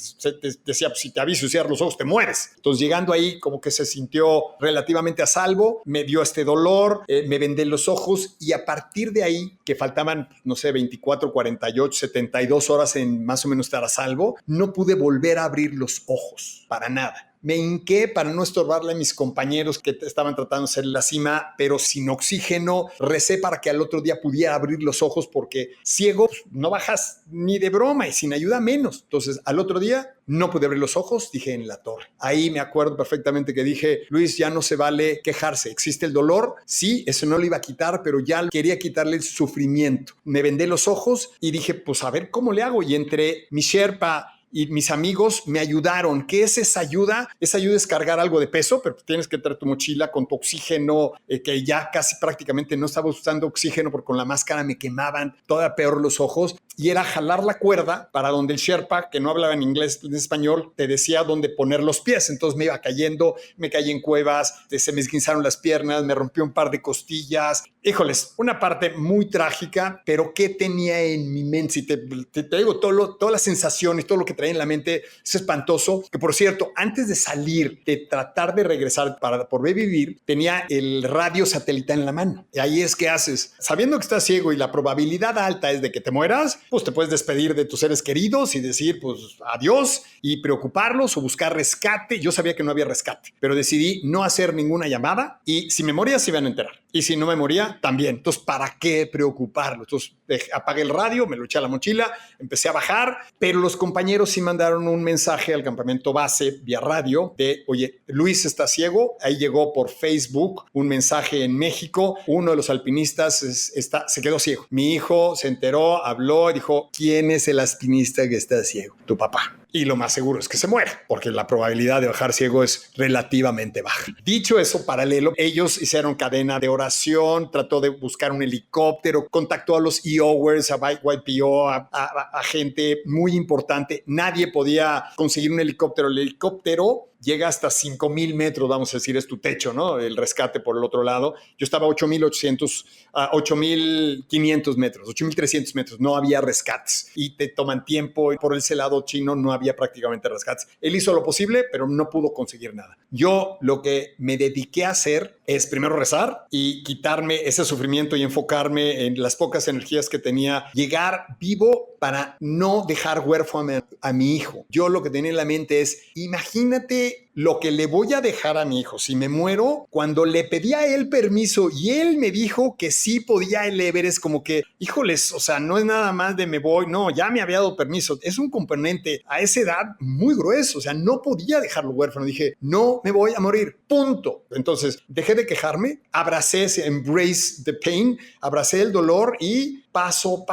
decía, pues, si te aviso y cierras los ojos, te mueres. Entonces, llegando ahí, como que se sintió relativamente a salvo, me dio este dolor, me vendé los ojos, y a partir de ahí, que faltaban, no sé, 24, 48, 72 horas en más o menos estar a salvo, no pude volver a abrir los ojos, para nada. Me hinqué para no estorbarle a mis compañeros que estaban tratando de hacer la cima, pero sin oxígeno. Recé para que al otro día pudiera abrir los ojos, porque ciego no bajas ni de broma y sin ayuda menos. Entonces, al otro día no pude abrir los ojos, dije: en la torre. Ahí me acuerdo perfectamente que dije: Luis, ya no se vale quejarse. ¿Existe el dolor? Sí, eso no lo iba a quitar, pero ya quería quitarle el sufrimiento. Me vendé los ojos y dije: pues a ver cómo le hago. Y entre mi Sherpa y mis amigos me ayudaron. ¿Qué es esa ayuda? Esa ayuda es cargar algo de peso, pero tienes que traer tu mochila con tu oxígeno, que ya casi prácticamente no estaba usando oxígeno porque con la máscara me quemaban todavía peor los ojos. Y era jalar la cuerda para donde el Sherpa, que no hablaba en inglés ni español, te decía dónde poner los pies. Entonces me iba cayendo, me caí en cuevas, se me esguinzaron las piernas, me rompió un par de costillas. Híjoles, una parte muy trágica, pero ¿qué tenía en mi mente? Si te digo, todas las sensaciones, todo lo que traía en la mente, es espantoso. Que por cierto, antes de salir, de tratar de regresar para poder vivir, tenía el radio satelital en la mano. Y ahí es que haces, sabiendo que estás ciego y la probabilidad alta es de que te mueras, pues te puedes despedir de tus seres queridos y decir, pues adiós y preocuparlos o buscar rescate. Yo sabía que no había rescate, pero decidí no hacer ninguna llamada y si me moría se iban a enterar. Y si no me moría, también. Entonces, ¿para qué preocuparlo? Entonces, apagué el radio, me lo eché a la mochila, empecé a bajar, pero los compañeros sí mandaron un mensaje al campamento base vía radio de, oye, Luis está ciego. Ahí llegó por Facebook un mensaje en México. Uno de los alpinistas se quedó ciego. Mi hijo se enteró, habló y dijo, ¿quién es el alpinista que está ciego? Tu papá. Y lo más seguro es que se muera, porque la probabilidad de bajar ciego es relativamente baja. Dicho eso, paralelo, ellos hicieron cadena de oración, trató de buscar un helicóptero, contactó a los EOWers, a YPO, a gente muy importante. Nadie podía conseguir un helicóptero. El helicóptero llega hasta 5,000 metros, vamos a decir, es tu techo, ¿no? El rescate por el otro lado. Yo estaba a 8,500 metros, 8,300 metros. No había rescates y te toman tiempo. Y por ese lado chino no había prácticamente rescates. Él hizo lo posible, pero no pudo conseguir nada. Yo lo que me dediqué a hacer es primero rezar y quitarme ese sufrimiento y enfocarme en las pocas energías que tenía, llegar vivo para no dejar huérfano a mi hijo. Yo lo que tenía en la mente es, imagínate lo que le voy a dejar a mi hijo si me muero. Cuando le pedí a él permiso y él me dijo que sí podía el Everest, como que, híjoles, o sea, no es nada más de me voy, no, ya me había dado permiso. Es un componente a esa edad muy grueso, o sea, no podía dejarlo huérfano. Dije, no me voy a morir, punto. Entonces, dejé de quejarme, abracé ese embrace the pain, abracé el dolor y paso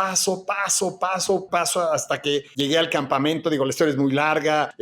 hasta que llegué al campamento. Digo, la historia es muy larga,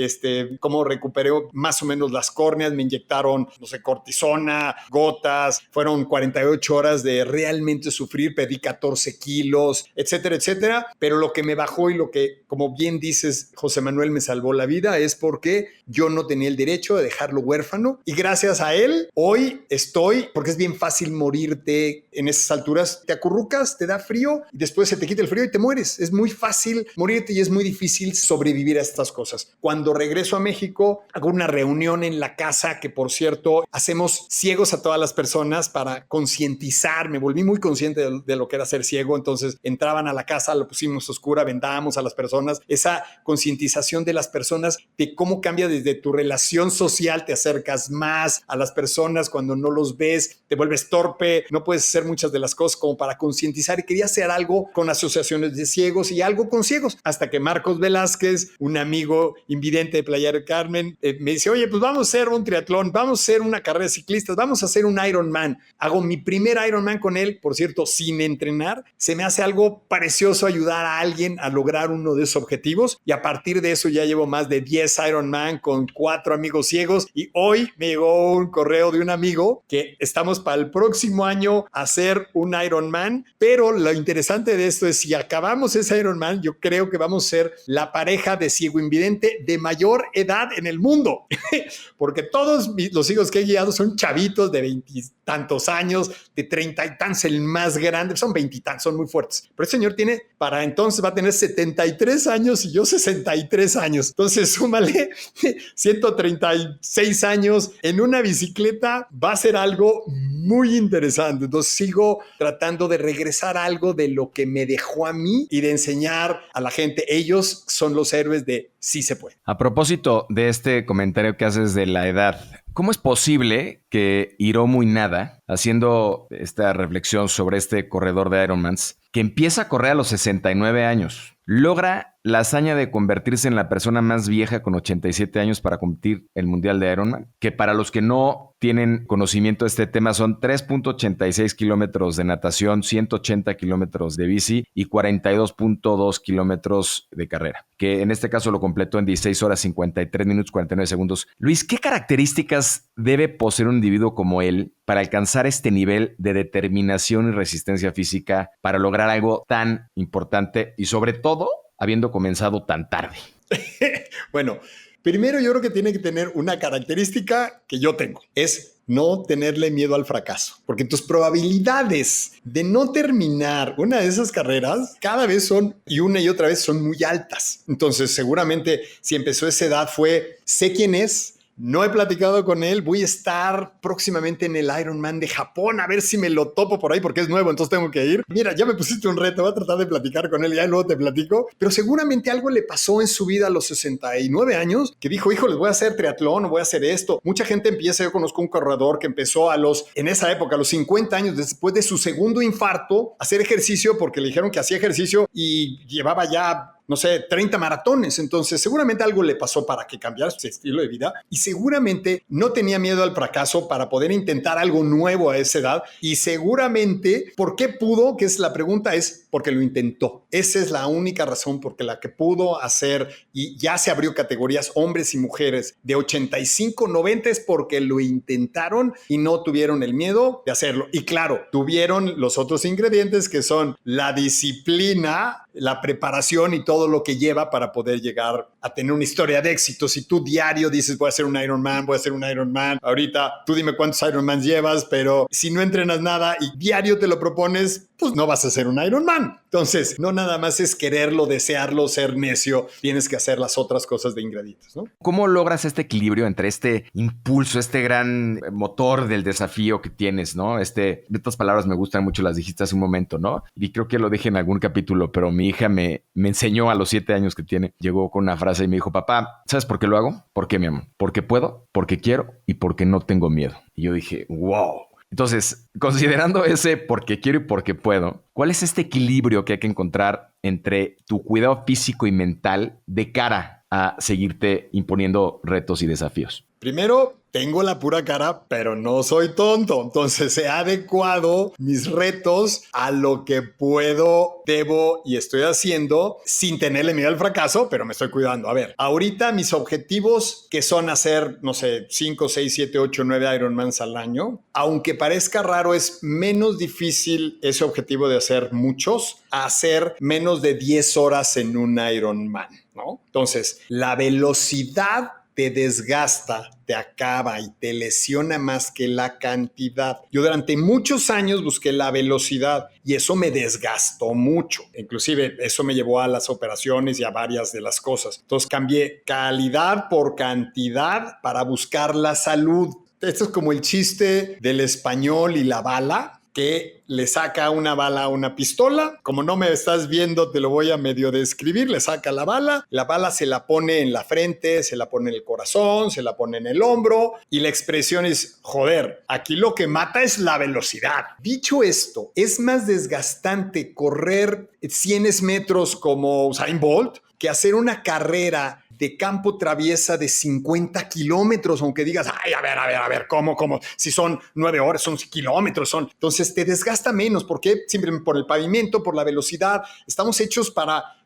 cómo recuperé más o menos las córneas, me inyectaron, no sé, cortisona, gotas, fueron 48 horas de realmente sufrir, perdí 14 kilos, etcétera, etcétera. Pero lo que me bajó y lo que, como bien dices, José Manuel, me salvó la vida es porque yo no tenía el derecho de dejarlo huérfano y gracias a él hoy estoy, porque es bien fácil morirte en esas alturas, te acurrucas, te da frío y después se te quita el frío y te mueres. Es muy fácil morirte y es muy difícil sobrevivir a estas cosas. Cuando regreso a México, hago una reunión en la casa que, por cierto, hacemos ciegos a todas las personas para concientizar. Me volví muy consciente de lo que era ser ciego. Entonces entraban a la casa, lo pusimos oscura, vendábamos a las personas. Esa concientización de las personas de cómo cambia desde tu relación social, te acercas más a las personas cuando no los ves, te vuelves torpe, no puedes hacer muchas de las cosas como para concientizar. Y quería hacer algo con asociaciones de ciegos y algo con ciegos, hasta que Marcos Velázquez, un amigo invidente de Playa del Carmen, me dice, oye, pues vamos a hacer un triatlón, vamos a hacer una carrera de ciclistas, vamos a hacer un Ironman. Hago mi primer Ironman con él, por cierto, sin entrenar. Se me hace algo precioso ayudar a alguien a lograr uno de esos objetivos y a partir de eso ya llevo más de 10 Ironman con 4 amigos ciegos y hoy me llegó un correo de un amigo que estamos para el próximo año a hacer un Ironman, pero lo interesante de esto es si acabamos ese Ironman, yo creo que vamos a ser la pareja de ciego invidente de mayor edad en el mundo, porque todos los hijos que he guiado son chavitos de 20 y tantos años, de 30 y tantos, el más grande, son 20 y tantos, son muy fuertes. Pero el señor tiene, para entonces va a tener 73 años y yo 63 años. Entonces súmale 136 años en una bicicleta, va a ser algo muy interesante. Entonces sigo tratando de regresar algo de lo que me dejó a mí y de enseñar a la gente. Ellos son los héroes de sí se puede. A propósito de este comentario que haces de la edad, ¿cómo es posible que Hiromu Inada, haciendo esta reflexión sobre este corredor de Ironmans, que empieza a correr a los 69 años, logra la hazaña de convertirse en la persona más vieja con 87 años para competir el Mundial de Ironman? Que para los que no tienen conocimiento de este tema son 3.86 kilómetros de natación, 180 kilómetros de bici y 42.2 kilómetros de carrera, que en este caso lo completó en 16 horas 53 minutos 49 segundos. Luis, ¿qué características debe poseer un individuo como él para alcanzar este nivel de determinación y resistencia física para lograr algo tan importante y sobre todo habiendo comenzado tan tarde? Bueno, primero yo creo que tiene que tener una característica que yo tengo, es no tenerle miedo al fracaso, porque tus probabilidades de no terminar una de esas carreras cada vez son, y una y otra vez son muy altas. Entonces seguramente si empezó a esa edad fue, sé quién es, No he platicado con él. Voy a estar próximamente en el Ironman de Japón, a ver si me lo topo por ahí porque es nuevo, entonces tengo que ir. Mira, ya me pusiste un reto, voy a tratar de platicar con él, ya luego te platico. Pero seguramente algo le pasó en su vida a los 69 años que dijo, hijo, les voy a hacer triatlón, voy a hacer esto. Mucha gente empieza, yo conozco un corredor que empezó en esa época, a los 50 años, después de su segundo infarto, a hacer ejercicio porque le dijeron que hacía ejercicio y llevaba ya, no sé, 30 maratones. Entonces, seguramente algo le pasó para que cambiara su estilo de vida y seguramente no tenía miedo al fracaso para poder intentar algo nuevo a esa edad. Y seguramente, ¿por qué pudo? Que es la pregunta, es porque lo intentó. Esa es la única razón porque la que pudo hacer, y ya se abrió categorías hombres y mujeres de 85, 90, es porque lo intentaron y no tuvieron el miedo de hacerlo. Y claro, tuvieron los otros ingredientes que son la disciplina, la preparación y todo lo que lleva para poder llegar a tener una historia de éxito. Si tú diario dices, voy a hacer un Ironman, ahorita tú dime cuántos Ironmans llevas, pero si no entrenas nada y diario te lo propones, pues no vas a hacer un Ironman. Entonces, no nada más es quererlo, desearlo, ser necio, tienes que hacer las otras cosas de ingredientes, ¿no? ¿Cómo logras este equilibrio entre este impulso, este gran motor del desafío que tienes, ¿no? Estas palabras me gustan mucho, las dijiste hace un momento, ¿no? Y creo que lo dije en algún capítulo, pero mi hija me enseñó a los 7 años que tiene, llegó con una frase y me dijo, papá, ¿sabes por qué lo hago? ¿Por qué, mi amor? Porque puedo, porque quiero y porque no tengo miedo. Y yo dije, wow. Entonces, considerando ese porque quiero y porque puedo, ¿cuál es este equilibrio que hay que encontrar entre tu cuidado físico y mental de cara a seguirte imponiendo retos y desafíos? Primero, tengo la pura cara, pero no soy tonto. Entonces he adecuado mis retos a lo que puedo, debo y estoy haciendo sin tenerle miedo al fracaso, pero me estoy cuidando. A ver, ahorita mis objetivos que son hacer, no sé, 5, 6, 7, 8, 9 Ironmans al año, aunque parezca raro, es menos difícil ese objetivo de hacer muchos a hacer menos de 10 horas en un Ironman, ¿no? Entonces, la velocidad te desgasta, te acaba y te lesiona más que la cantidad. Yo durante muchos años busqué la velocidad y eso me desgastó mucho. Inclusive eso me llevó a las operaciones y a varias de las cosas. Entonces cambié calidad por cantidad para buscar la salud. Esto es como el chiste del español y la bala, que le saca una bala a una pistola. Como no me estás viendo, te lo voy a medio describir. Le saca la bala se la pone en la frente, se la pone en el corazón, se la pone en el hombro y la expresión es, joder, aquí lo que mata es la velocidad. Dicho esto, es más desgastante correr 100 metros como Usain Bolt que hacer una carrera de campo traviesa de 50 kilómetros, aunque digas, ay, a ver, ¿cómo? Si son 9 horas, son kilómetros, entonces te desgasta menos. ¿Por qué? Simplemente por el pavimento, por la velocidad. Estamos hechos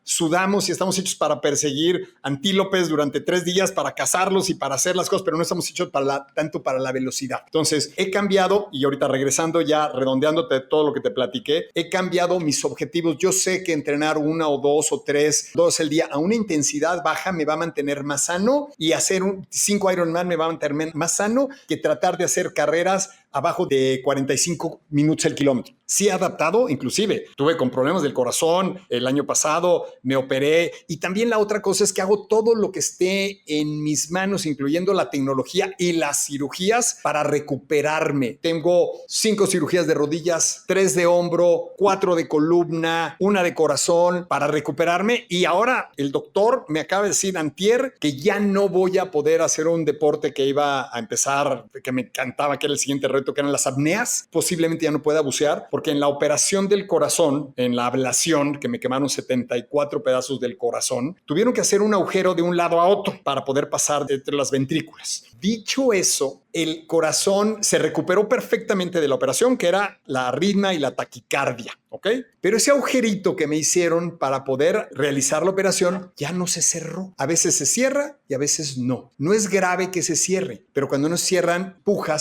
sudamos y estamos hechos para perseguir antílopes durante 3 días, para cazarlos y para hacer las cosas, pero no estamos hechos tanto para la velocidad. Entonces, he cambiado, y ahorita regresando ya, redondeándote todo lo que te platiqué, he cambiado mis objetivos. Yo sé que entrenar 1 o 2 o 3 al día a una intensidad baja me va a mantener más sano, y hacer 5 Ironman me va a mantener más sano que tratar de hacer carreras abajo de 45 minutos el kilómetro. Sí he adaptado, inclusive tuve con problemas del corazón el año pasado, me operé, y también la otra cosa es que hago todo lo que esté en mis manos, incluyendo la tecnología y las cirugías, para recuperarme. Tengo 5 cirugías de rodillas, 3 de hombro, 4 de columna, 1 de corazón para recuperarme, y ahora el doctor me acaba de decir antier que ya no voy a poder hacer un deporte que iba a empezar, que me encantaba, que era el siguiente reto, que eran las apneas. Posiblemente ya no pueda bucear, porque en la operación del corazón, en la ablación, que me quemaron 74 pedazos del corazón, tuvieron que hacer un agujero de un lado a otro para poder pasar entre las ventrículas. Dicho eso, el corazón se recuperó perfectamente de la operación, que era la arritmia y la taquicardia, ¿ok? Pero ese agujerito que me hicieron para poder realizar la operación ya no se cerró. A veces se cierra y a veces no. No es grave que se cierre, pero cuando no cierran,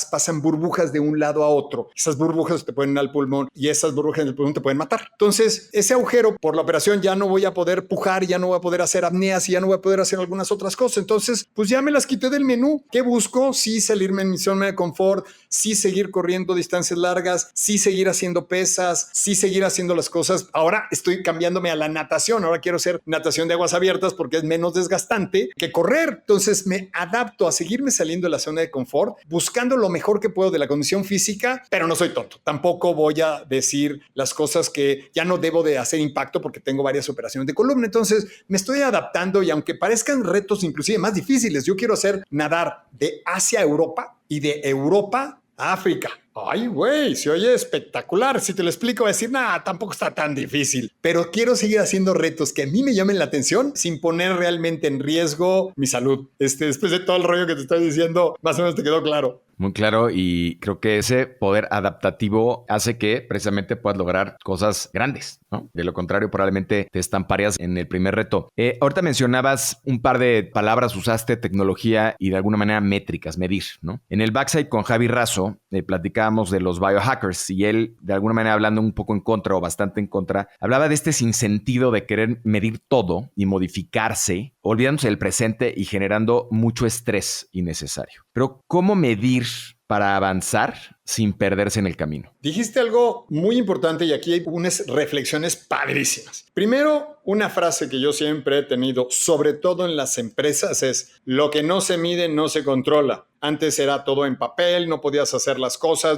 pasan burbujas de un lado a otro. Esas burbujas te pueden ir al pulmón y esas burbujas del pulmón te pueden matar. Entonces, ese agujero por la operación ya no voy a poder pujar, ya no voy a poder hacer apneas y ya no voy a poder hacer algunas otras cosas. Entonces, pues ya me las quité del menú. ¿Qué busco? Sí, salirme en mi zona de confort, sí seguir corriendo distancias largas, sí seguir haciendo pesas, sí seguir haciendo las cosas. Ahora estoy cambiándome a la natación. Ahora quiero hacer natación de aguas abiertas porque es menos desgastante que correr. Entonces me adapto a seguirme saliendo de la zona de confort, buscando lo mejor que puedo de la condición física, pero no soy tonto. Tampoco voy a decir las cosas que ya no debo de hacer impacto porque tengo varias operaciones de columna. Entonces me estoy adaptando, y aunque parezcan retos inclusive más difíciles, yo quiero hacer nadar de Asia a Europa y de Europa a África. Ay, güey, se oye espectacular. Si te lo explico, voy a decir, nada, tampoco está tan difícil. Pero quiero seguir haciendo retos que a mí me llamen la atención sin poner realmente en riesgo mi salud. Después de todo el rollo que te estoy diciendo, más o menos te quedó claro. Muy claro, y creo que ese poder adaptativo hace que precisamente puedas lograr cosas grandes, ¿no? De lo contrario, probablemente te estamparías en el primer reto. Ahorita mencionabas un par de palabras, usaste tecnología y de alguna manera métricas, medir, ¿no? En el Backside con Javi Razo platicábamos de los biohackers, y él, de alguna manera hablando un poco en contra o bastante en contra, hablaba de este sinsentido de querer medir todo y modificarse, olvidándose del presente y generando mucho estrés innecesario. Pero ¿cómo medir para avanzar sin perderse en el camino? Dijiste algo muy importante, y aquí hay unas reflexiones padrísimas. Primero, una frase que yo siempre he tenido, sobre todo en las empresas, es: lo que no se mide no se controla. Antes era todo en papel, no podías hacer las cosas,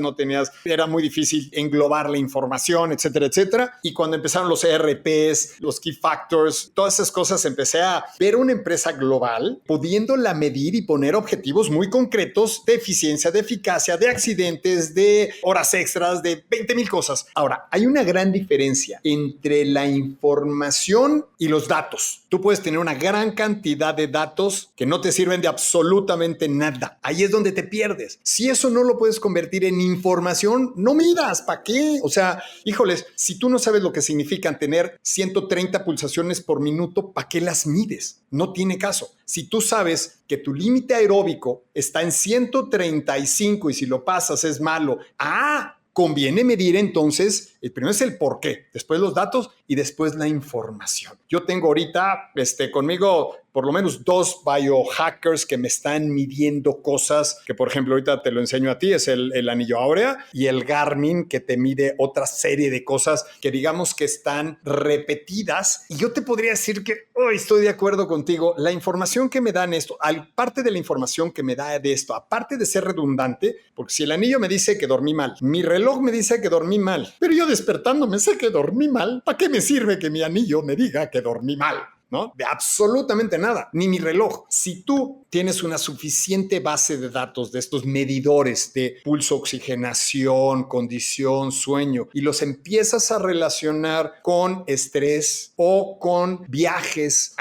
era muy difícil englobar la información, etcétera, etcétera. Y cuando empezaron los ERPs, los Key Factors, todas esas cosas, empecé a ver una empresa global pudiéndola medir y poner objetivos muy concretos de eficiencia, de eficacia, de accidentes, de horas extras, de 20,000 cosas. Ahora, hay una gran diferencia entre la información y los datos. Tú puedes tener una gran cantidad de datos que no te sirven de absolutamente nada. Ahí es donde te pierdes. Si eso no lo puedes convertir en información, no midas. ¿Para qué? O sea, híjoles, si tú no sabes lo que significan tener 130 pulsaciones por minuto, ¿para qué las mides? No tiene caso. Si tú sabes que tu límite aeróbico está en 135 y si lo pasas es malo, conviene medir. Entonces, el primero es el por qué, después los datos y después la información. Yo tengo ahorita conmigo por lo menos 2 biohackers que me están midiendo cosas que, por ejemplo, ahorita te lo enseño a ti, es el anillo áurea y el Garmin, que te mide otra serie de cosas que digamos que están repetidas. Y yo te podría decir que hoy estoy de acuerdo contigo. La información que me dan esto, aparte de la información que me da de esto, aparte de ser redundante, porque si el anillo me dice que dormí mal, mi reloj me dice que dormí mal, pero yo despertándome sé que dormí mal, ¿para qué me sirve que mi anillo me diga que dormí mal? ¿No? De absolutamente nada, ni mi reloj. Si tú tienes una suficiente base de datos de estos medidores de pulso, oxigenación, condición, sueño, y los empiezas a relacionar con estrés o con viajes.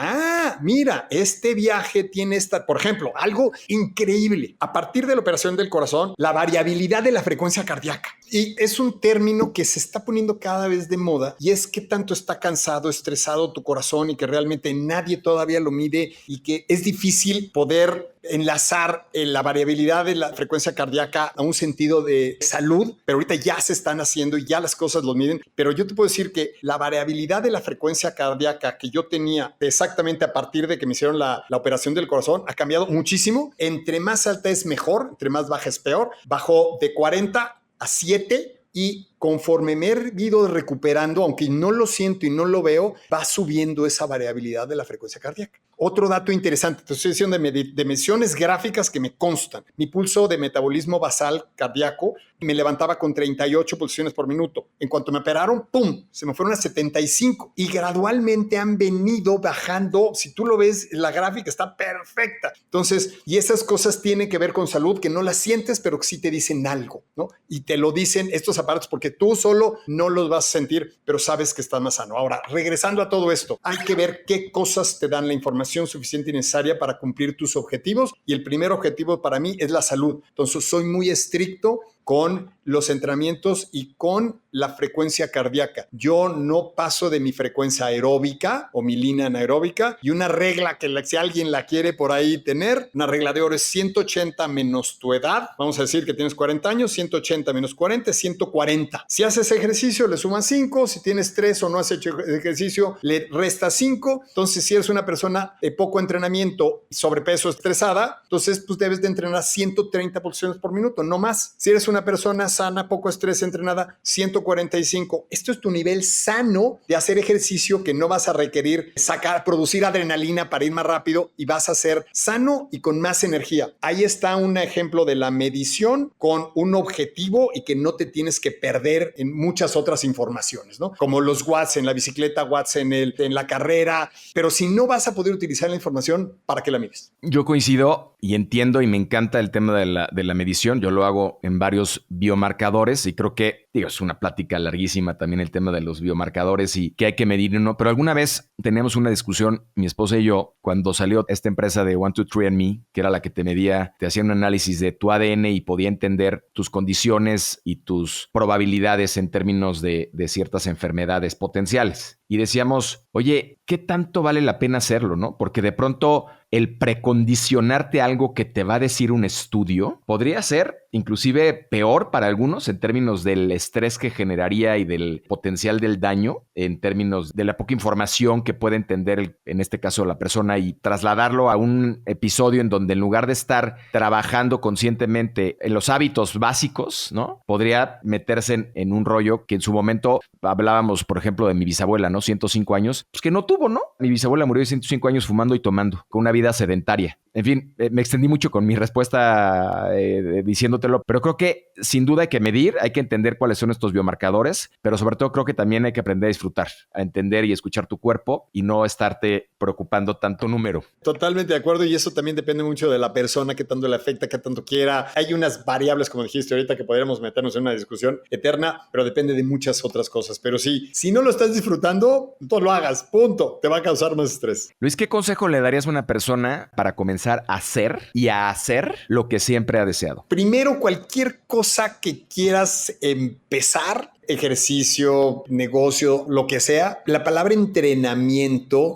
Mira, este viaje tiene por ejemplo, algo increíble. A partir de la operación del corazón, la variabilidad de la frecuencia cardíaca. Y es un término que se está poniendo cada vez de moda, y es que tanto está cansado, estresado tu corazón, y que realmente nadie todavía lo mide, y que es difícil poder enlazar la variabilidad de la frecuencia cardíaca a un sentido de salud, pero ahorita ya se están haciendo y ya las cosas lo miden. Pero yo te puedo decir que la variabilidad de la frecuencia cardíaca que yo tenía exactamente a partir de que me hicieron la operación del corazón ha cambiado muchísimo. Entre más alta es mejor, entre más baja es peor. Bajó de 40 a 7, y conforme me he ido recuperando, aunque no lo siento y no lo veo, va subiendo esa variabilidad de la frecuencia cardíaca. Otro dato interesante, te estoy diciendo de mediciones gráficas que me constan. Mi pulso de metabolismo basal cardíaco me levantaba con 38 pulsaciones por minuto. En cuanto me operaron, ¡pum!, se me fueron a 75. Y gradualmente han venido bajando. Si tú lo ves, la gráfica está perfecta. Entonces, y esas cosas tienen que ver con salud, que no las sientes, pero que sí te dicen algo, ¿no? Y te lo dicen estos aparatos porque tú solo no los vas a sentir, pero sabes que estás más sano. Ahora, regresando a todo esto, hay que ver qué cosas te dan la información suficiente y necesaria para cumplir tus objetivos, y el primer objetivo para mí es la salud. Entonces soy muy estricto con los entrenamientos y con la frecuencia cardíaca. Yo no paso de mi frecuencia aeróbica o mi línea anaeróbica, y una regla que si alguien la quiere por ahí tener, una regla de oro es 180 menos tu edad. Vamos a decir que tienes 40 años, 180 menos 40 es 140. Si haces ejercicio, le sumas 5. Si tienes 3 o no has hecho ejercicio, le restas 5. Entonces, si eres una persona de poco entrenamiento, sobrepeso, estresada, entonces pues debes de entrenar 130 pulsaciones por minuto, no más. Si eres una persona sana, poco estrés, entrenada, 145. Esto es tu nivel sano de hacer ejercicio, que no vas a requerir producir adrenalina para ir más rápido, y vas a ser sano y con más energía. Ahí está un ejemplo de la medición con un objetivo y que no te tienes que perder en muchas otras informaciones, ¿no? Como los watts en la bicicleta, watts en la carrera, pero si no vas a poder utilizar la información, ¿para qué la mides? Yo coincido y entiendo y me encanta el tema de la medición. Yo lo hago en varios biomarcadores y creo que, es una plática larguísima también el tema de los biomarcadores y qué hay que medir y no. Pero alguna vez teníamos una discusión, mi esposa y yo, cuando salió esta empresa de 1-2-3andMe, que era la que te medía, te hacía un análisis de tu ADN y podía entender tus condiciones y tus probabilidades en términos de ciertas enfermedades potenciales. Y decíamos, oye, ¿qué tanto vale la pena hacerlo, no? Porque de pronto el precondicionarte algo que te va a decir un estudio podría ser inclusive peor para algunos en términos del estrés que generaría y del potencial del daño, en términos de la poca información que puede entender, en este caso, la persona, y trasladarlo a un episodio en donde en lugar de estar trabajando conscientemente en los hábitos básicos, ¿no? Podría meterse en un rollo que en su momento hablábamos, por ejemplo, de mi bisabuela, ¿no? 105 años, pues que no tuvo, ¿no? Mi bisabuela murió de 105 años fumando y tomando, con una vida sedentaria. En fin, me extendí mucho con mi respuesta diciéndotelo, pero creo que sin duda hay que medir, hay que entender cuáles son estos biomarcadores, pero sobre todo creo que también hay que aprender a disfrutar, a entender y escuchar tu cuerpo y no estarte preocupando tanto número. Totalmente de acuerdo, y eso también depende mucho de la persona, qué tanto le afecta, qué tanto quiera. Hay unas variables, como dijiste ahorita, que podríamos meternos en una discusión eterna, pero depende de muchas otras cosas. Pero sí, si no lo estás disfrutando, no lo hagas, punto. Te va a causar más estrés. Luis, ¿qué consejo le darías a una persona para comenzar a hacer y a hacer lo que siempre ha deseado? Primero, cualquier cosa que quieras empezar, ejercicio, negocio, lo que sea, la palabra entrenamiento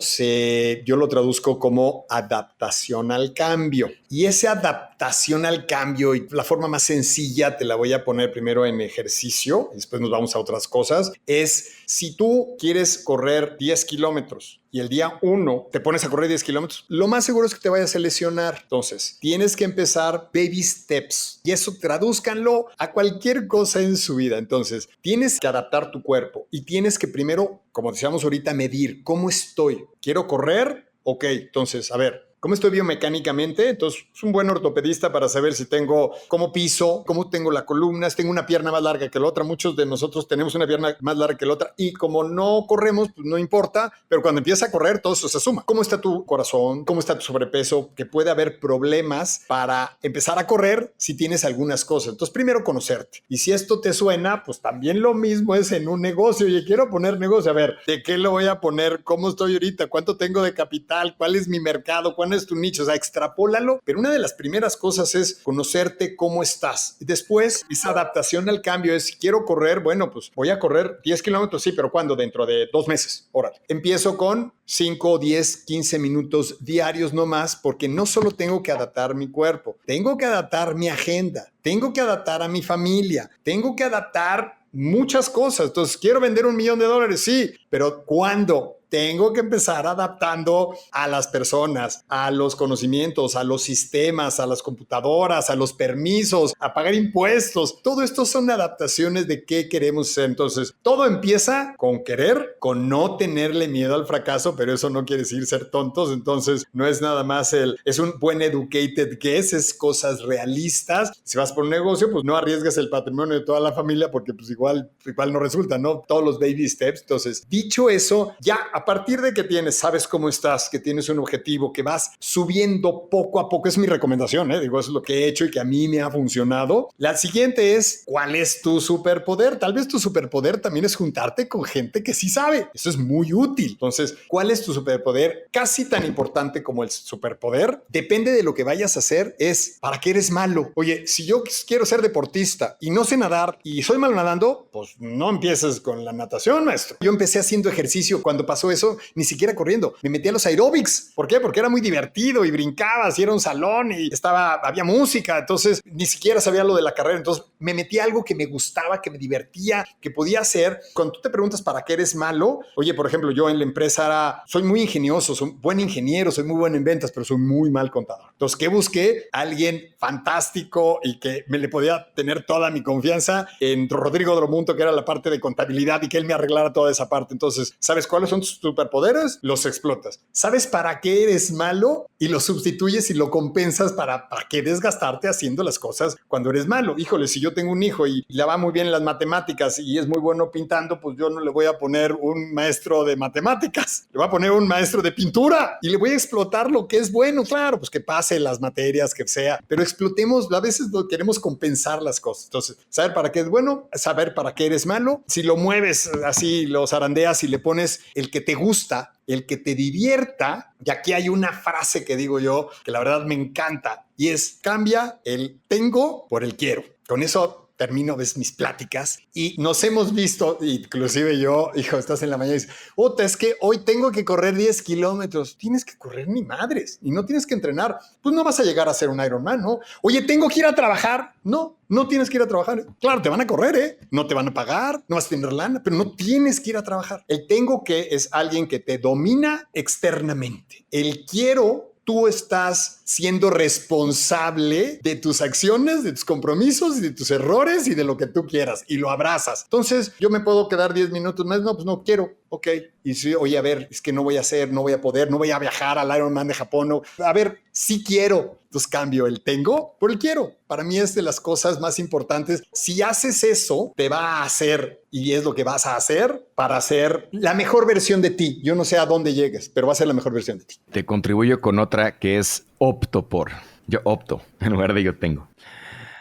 yo lo traduzco como adaptación al cambio. Y esa adaptación al cambio, y la forma más sencilla te la voy a poner primero en ejercicio, y después nos vamos a otras cosas, es si tú quieres correr 10 kilómetros y el día 1 te pones a correr 10 kilómetros, lo más seguro es que te vayas a lesionar. Entonces, tienes que empezar baby steps, y eso tradúzcanlo a cualquier cosa en su vida. Entonces, tienes que adaptar tu cuerpo y tienes que primero, como decíamos ahorita, medir cómo estoy. ¿Quiero correr? Ok, entonces, a ver, ¿cómo estoy biomecánicamente? Entonces, es un buen ortopedista para saber si tengo cómo piso, cómo tengo la columna, si tengo una pierna más larga que la otra. Muchos de nosotros tenemos una pierna más larga que la otra, y como no corremos, pues no importa, pero cuando empieza a correr, todo eso se suma. ¿Cómo está tu corazón? ¿Cómo está tu sobrepeso? Que puede haber problemas para empezar a correr si tienes algunas cosas. Entonces, primero conocerte. Y si esto te suena, pues también lo mismo es en un negocio. Oye, quiero poner negocio. A ver, ¿de qué lo voy a poner? ¿Cómo estoy ahorita? ¿Cuánto tengo de capital? ¿Cuál es mi mercado? ¿Cuál es tu nicho? O sea, extrapólalo, pero una de las primeras cosas es conocerte cómo estás. Después, esa adaptación al cambio es, si quiero correr, bueno, pues voy a correr 10 kilómetros, sí, pero ¿cuándo? Dentro de 2 meses. Órale. Empiezo con 5, 10, 15 minutos diarios, no más, porque no solo tengo que adaptar mi cuerpo, tengo que adaptar mi agenda, tengo que adaptar a mi familia, tengo que adaptar muchas cosas. Entonces, ¿quiero vender $1 millón? Sí, pero ¿cuándo? Tengo que empezar adaptando a las personas, a los conocimientos, a los sistemas, a las computadoras, a los permisos, a pagar impuestos. Todo esto son adaptaciones de qué queremos ser. Entonces, todo empieza con querer, con no tenerle miedo al fracaso, pero eso no quiere decir ser tontos. Entonces, no es nada más es un buen educated guess, es cosas realistas. Si vas por un negocio, pues no arriesgas el patrimonio de toda la familia, porque pues igual no resulta, ¿no? Todos los baby steps. Entonces, dicho eso, ya a partir de que sabes cómo estás, que tienes un objetivo, que vas subiendo poco a poco, es mi recomendación, digo, eso es lo que he hecho y que a mí me ha funcionado. La siguiente es, ¿cuál es tu superpoder? Tal vez tu superpoder también es juntarte con gente que sí sabe. Eso es muy útil. Entonces, ¿cuál es tu superpoder? Casi tan importante como el superpoder, depende de lo que vayas a hacer, es ¿para qué eres malo? Oye, si yo quiero ser deportista y no sé nadar y soy malo nadando, pues no empieces con la natación, maestro. Yo empecé haciendo ejercicio. Cuando pasó eso, ni siquiera corriendo. Me metí a los aeróbics. ¿Por qué? Porque era muy divertido y brincabas y era un salón y había música. Entonces, ni siquiera sabía lo de la carrera. Entonces, me metí a algo que me gustaba, que me divertía, que podía hacer. Cuando tú te preguntas ¿para qué eres malo? Oye, por ejemplo, yo en la empresa soy muy ingenioso, soy buen ingeniero, soy muy bueno en ventas, pero soy muy mal contador. Entonces, ¿qué busqué? Alguien fantástico y que me le podía tener toda mi confianza en Rodrigo Dromunto, que era la parte de contabilidad y que él me arreglara toda esa parte. Entonces, ¿sabes cuáles son tus superpoderes? Los explotas. ¿Sabes para qué eres malo? Y lo sustituyes y lo compensas para qué desgastarte haciendo las cosas cuando eres malo. Híjole, si yo tengo un hijo y le va muy bien en las matemáticas y es muy bueno pintando, pues yo no le voy a poner un maestro de matemáticas, le voy a poner un maestro de pintura y le voy a explotar lo que es bueno. Claro, pues que pase las materias, que sea, pero explotemos, a veces queremos compensar las cosas. Entonces, saber para qué es bueno, saber para qué eres malo. Si lo mueves así, lo zarandeas y le pones el que te gusta, el que te divierta, y aquí hay una frase que digo yo que la verdad me encanta y es: cambia el tengo por el quiero. Con eso termino mis pláticas y nos hemos visto, inclusive yo, hijo, estás en la mañana y dices, es que hoy tengo que correr 10 kilómetros. Tienes que correr ni madres y no tienes que entrenar. Pues no vas a llegar a ser un Ironman, ¿no? Oye, tengo que ir a trabajar. No tienes que ir a trabajar. Claro, te van a correr, no te van a pagar, no vas a tener lana, pero no tienes que ir a trabajar. El tengo que es alguien que te domina externamente. El quiero, tú estás siendo responsable de tus acciones, de tus compromisos, de tus errores y de lo que tú quieras y lo abrazas. Entonces, yo me puedo quedar 10 minutos más. No, pues no quiero. Ok. Y sí, oye, a ver, es que no voy a hacer, no voy a poder, no voy a viajar al Ironman de Japón. No. A ver, sí quiero. Entonces cambio el tengo por el quiero. Para mí es de las cosas más importantes. Si haces eso, te va a hacer, y es lo que vas a hacer para ser la mejor versión de ti. Yo no sé a dónde llegues, pero va a ser la mejor versión de ti. Te contribuyo con otra que es opto por. Yo opto en lugar de yo tengo.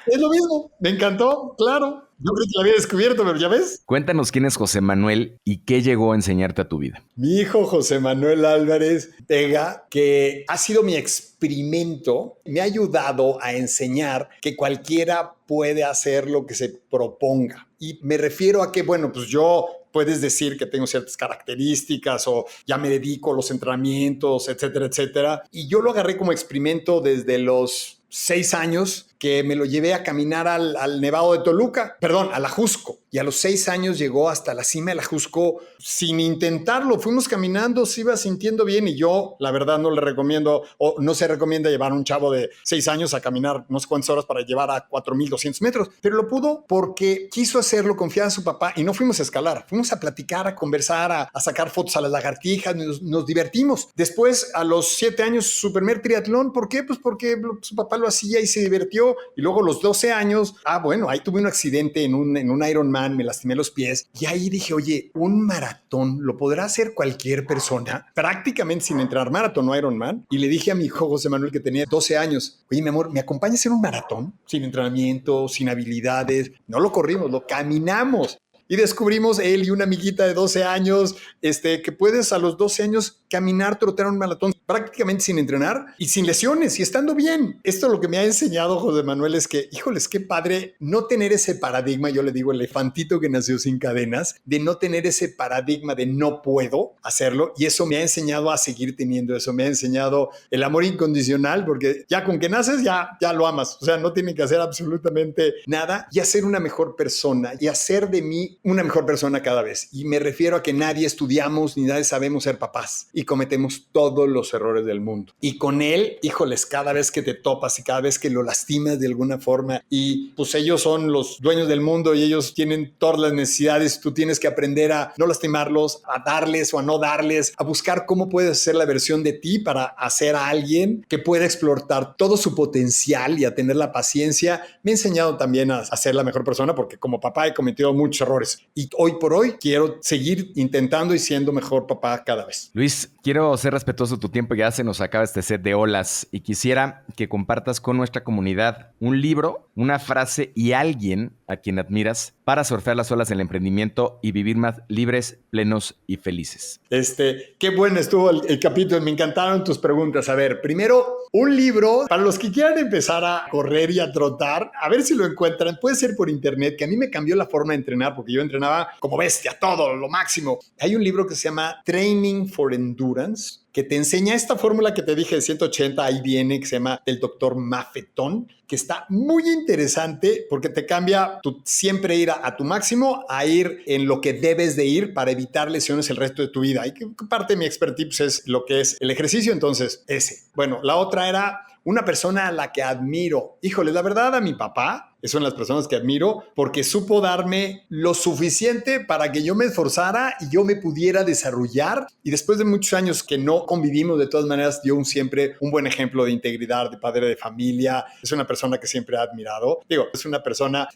Es lo mismo. Me encantó, claro. Yo creo que la había descubierto, pero ya ves. Cuéntanos quién es José Manuel y qué llegó a enseñarte a tu vida. Mi hijo José Manuel Álvarez Vega, que ha sido mi experimento, me ha ayudado a enseñar que cualquiera puede hacer lo que se proponga. Y me refiero a que, bueno, pues yo puedes decir que tengo ciertas características o ya me dedico a los entrenamientos, etcétera, etcétera. Y yo lo agarré como experimento desde los 6 años, que me lo llevé a caminar al Nevado de Toluca, perdón, al Ajusco. Y a los 6 años llegó hasta la cima del Ajusco sin intentarlo. Fuimos caminando, se iba sintiendo bien y yo, la verdad, no le recomiendo o no se recomienda llevar a un chavo de 6 años a caminar no sé cuántas horas para llevar a 4,200 metros. Pero lo pudo porque quiso hacerlo, confiaba en su papá y no fuimos a escalar. Fuimos a platicar, a conversar, a sacar fotos a las lagartijas, nos divertimos. Después, a los 7 años, su primer triatlón. ¿Por qué? Pues porque su papá lo hacía y se divirtió. Y luego a los 12 años, bueno, ahí tuve un accidente en un Ironman, me lastimé los pies y ahí dije, oye, un maratón lo podrá hacer cualquier persona prácticamente sin entrenar, maratón o Ironman. Y le dije a mi hijo José Manuel, que tenía 12 años, oye, mi amor, ¿me acompañas a hacer un maratón? Sin entrenamiento, sin habilidades. No lo corrimos, lo caminamos. Y descubrimos él y una amiguita de 12 años, que puedes a los 12 años caminar, trotar un maratón prácticamente sin entrenar y sin lesiones y estando bien. Esto lo que me ha enseñado José Manuel es que, híjoles, qué padre no tener ese paradigma, yo le digo elefantito que nació sin cadenas, de no tener ese paradigma de no puedo hacerlo, y eso me ha enseñado a seguir teniendo eso, me ha enseñado el amor incondicional, porque ya con que naces ya lo amas, o sea, no tiene que hacer absolutamente nada, y hacer una mejor persona y hacer de mí una mejor persona cada vez. Y me refiero a que nadie estudiamos ni nadie sabemos ser papás. Y cometemos todos los errores del mundo. Y con él, híjoles, cada vez que te topas y cada vez que lo lastimas de alguna forma, y pues ellos son los dueños del mundo y ellos tienen todas las necesidades, tú tienes que aprender a no lastimarlos, a darles o a no darles, a buscar cómo puedes hacer la versión de ti para hacer a alguien que pueda explotar todo su potencial y a tener la paciencia. Me ha enseñado también a ser la mejor persona porque como papá he cometido muchos errores y hoy por hoy quiero seguir intentando y siendo mejor papá cada vez. Luis, quiero ser respetuoso de tu tiempo, ya se nos acaba este set de olas y quisiera que compartas con nuestra comunidad un libro, una frase y alguien a quien admiras para surfear las olas del emprendimiento y vivir más libres, plenos y felices. Qué bueno estuvo el capítulo, me encantaron tus preguntas. A ver, primero, un libro para los que quieran empezar a correr y a trotar, a ver si lo encuentran, puede ser por internet, que a mí me cambió la forma de entrenar porque yo entrenaba como bestia, todo, lo máximo. Hay un libro que se llama Training for Endurance, que te enseña esta fórmula que te dije de 180, ahí viene, que se llama del doctor Maffetone, que está muy interesante porque te cambia tu siempre ir a tu máximo a ir en lo que debes de ir para evitar lesiones el resto de tu vida. Y que parte de mi expertise es lo que es el ejercicio, entonces ese. Bueno, la otra era una persona a la que admiro. Híjole, la verdad a mi papá, son las personas que admiro porque supo darme lo suficiente para que yo me esforzara y yo me pudiera desarrollar. Y después de muchos años que no convivimos, de todas maneras, dio siempre un buen ejemplo de integridad, de padre de familia. Es una persona que siempre he admirado. Es una persona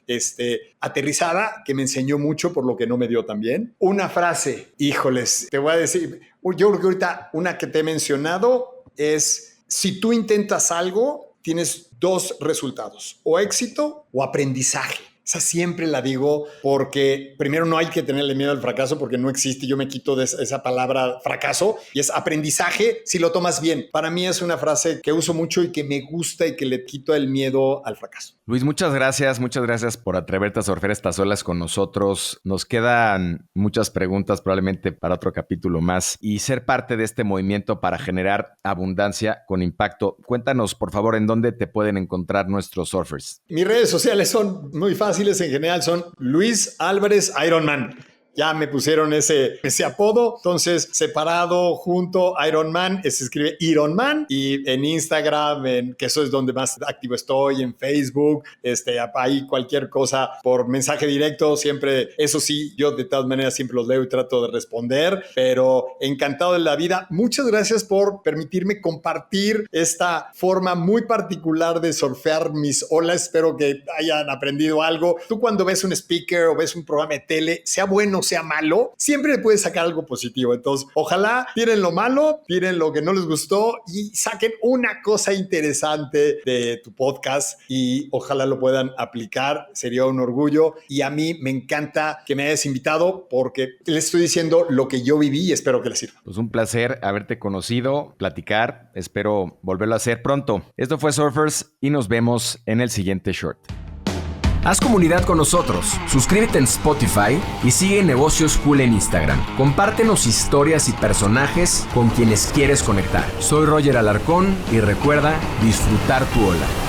aterrizada que me enseñó mucho por lo que no me dio también. Una frase, híjoles, te voy a decir, yo creo que ahorita una que te he mencionado es: si tú intentas algo, tienes dos resultados, o éxito o aprendizaje. Esa siempre la digo porque primero no hay que tenerle miedo al fracaso porque no existe. Yo me quito de esa palabra fracaso y es aprendizaje si lo tomas bien. Para mí es una frase que uso mucho y que me gusta y que le quito el miedo al fracaso. Luis, muchas gracias por atreverte a surfear estas olas con nosotros. Nos quedan muchas preguntas probablemente para otro capítulo más y ser parte de este movimiento para generar abundancia con impacto. Cuéntanos, por favor, en dónde te pueden encontrar nuestros surfers. Mis redes sociales son muy fáciles, en general son Luis Álvarez Ironman. Ya me pusieron ese apodo, entonces separado, junto, Ironman, se escribe Ironman, y en Instagram, que eso es donde más activo estoy, en Facebook, ahí cualquier cosa por mensaje directo, siempre, eso sí, yo de todas maneras siempre los leo y trato de responder, pero encantado de la vida. Muchas gracias por permitirme compartir esta forma muy particular de surfear mis olas. Espero que hayan aprendido algo. Tú cuando ves un speaker o ves un programa de tele, sea bueno, sea malo, siempre le puedes sacar algo positivo. Entonces, ojalá tiren lo malo, tiren lo que no les gustó y saquen una cosa interesante de tu podcast y ojalá lo puedan aplicar. Sería un orgullo y a mí me encanta que me hayas invitado porque les estoy diciendo lo que yo viví y espero que les sirva. Pues un placer haberte conocido, platicar. Espero volverlo a hacer pronto. Esto fue Surfers y nos vemos en el siguiente short. Haz comunidad con nosotros, suscríbete en Spotify y sigue Negocios Cool en Instagram. Compártenos historias y personajes con quienes quieres conectar. Soy Roger Alarcón y recuerda disfrutar tu ola.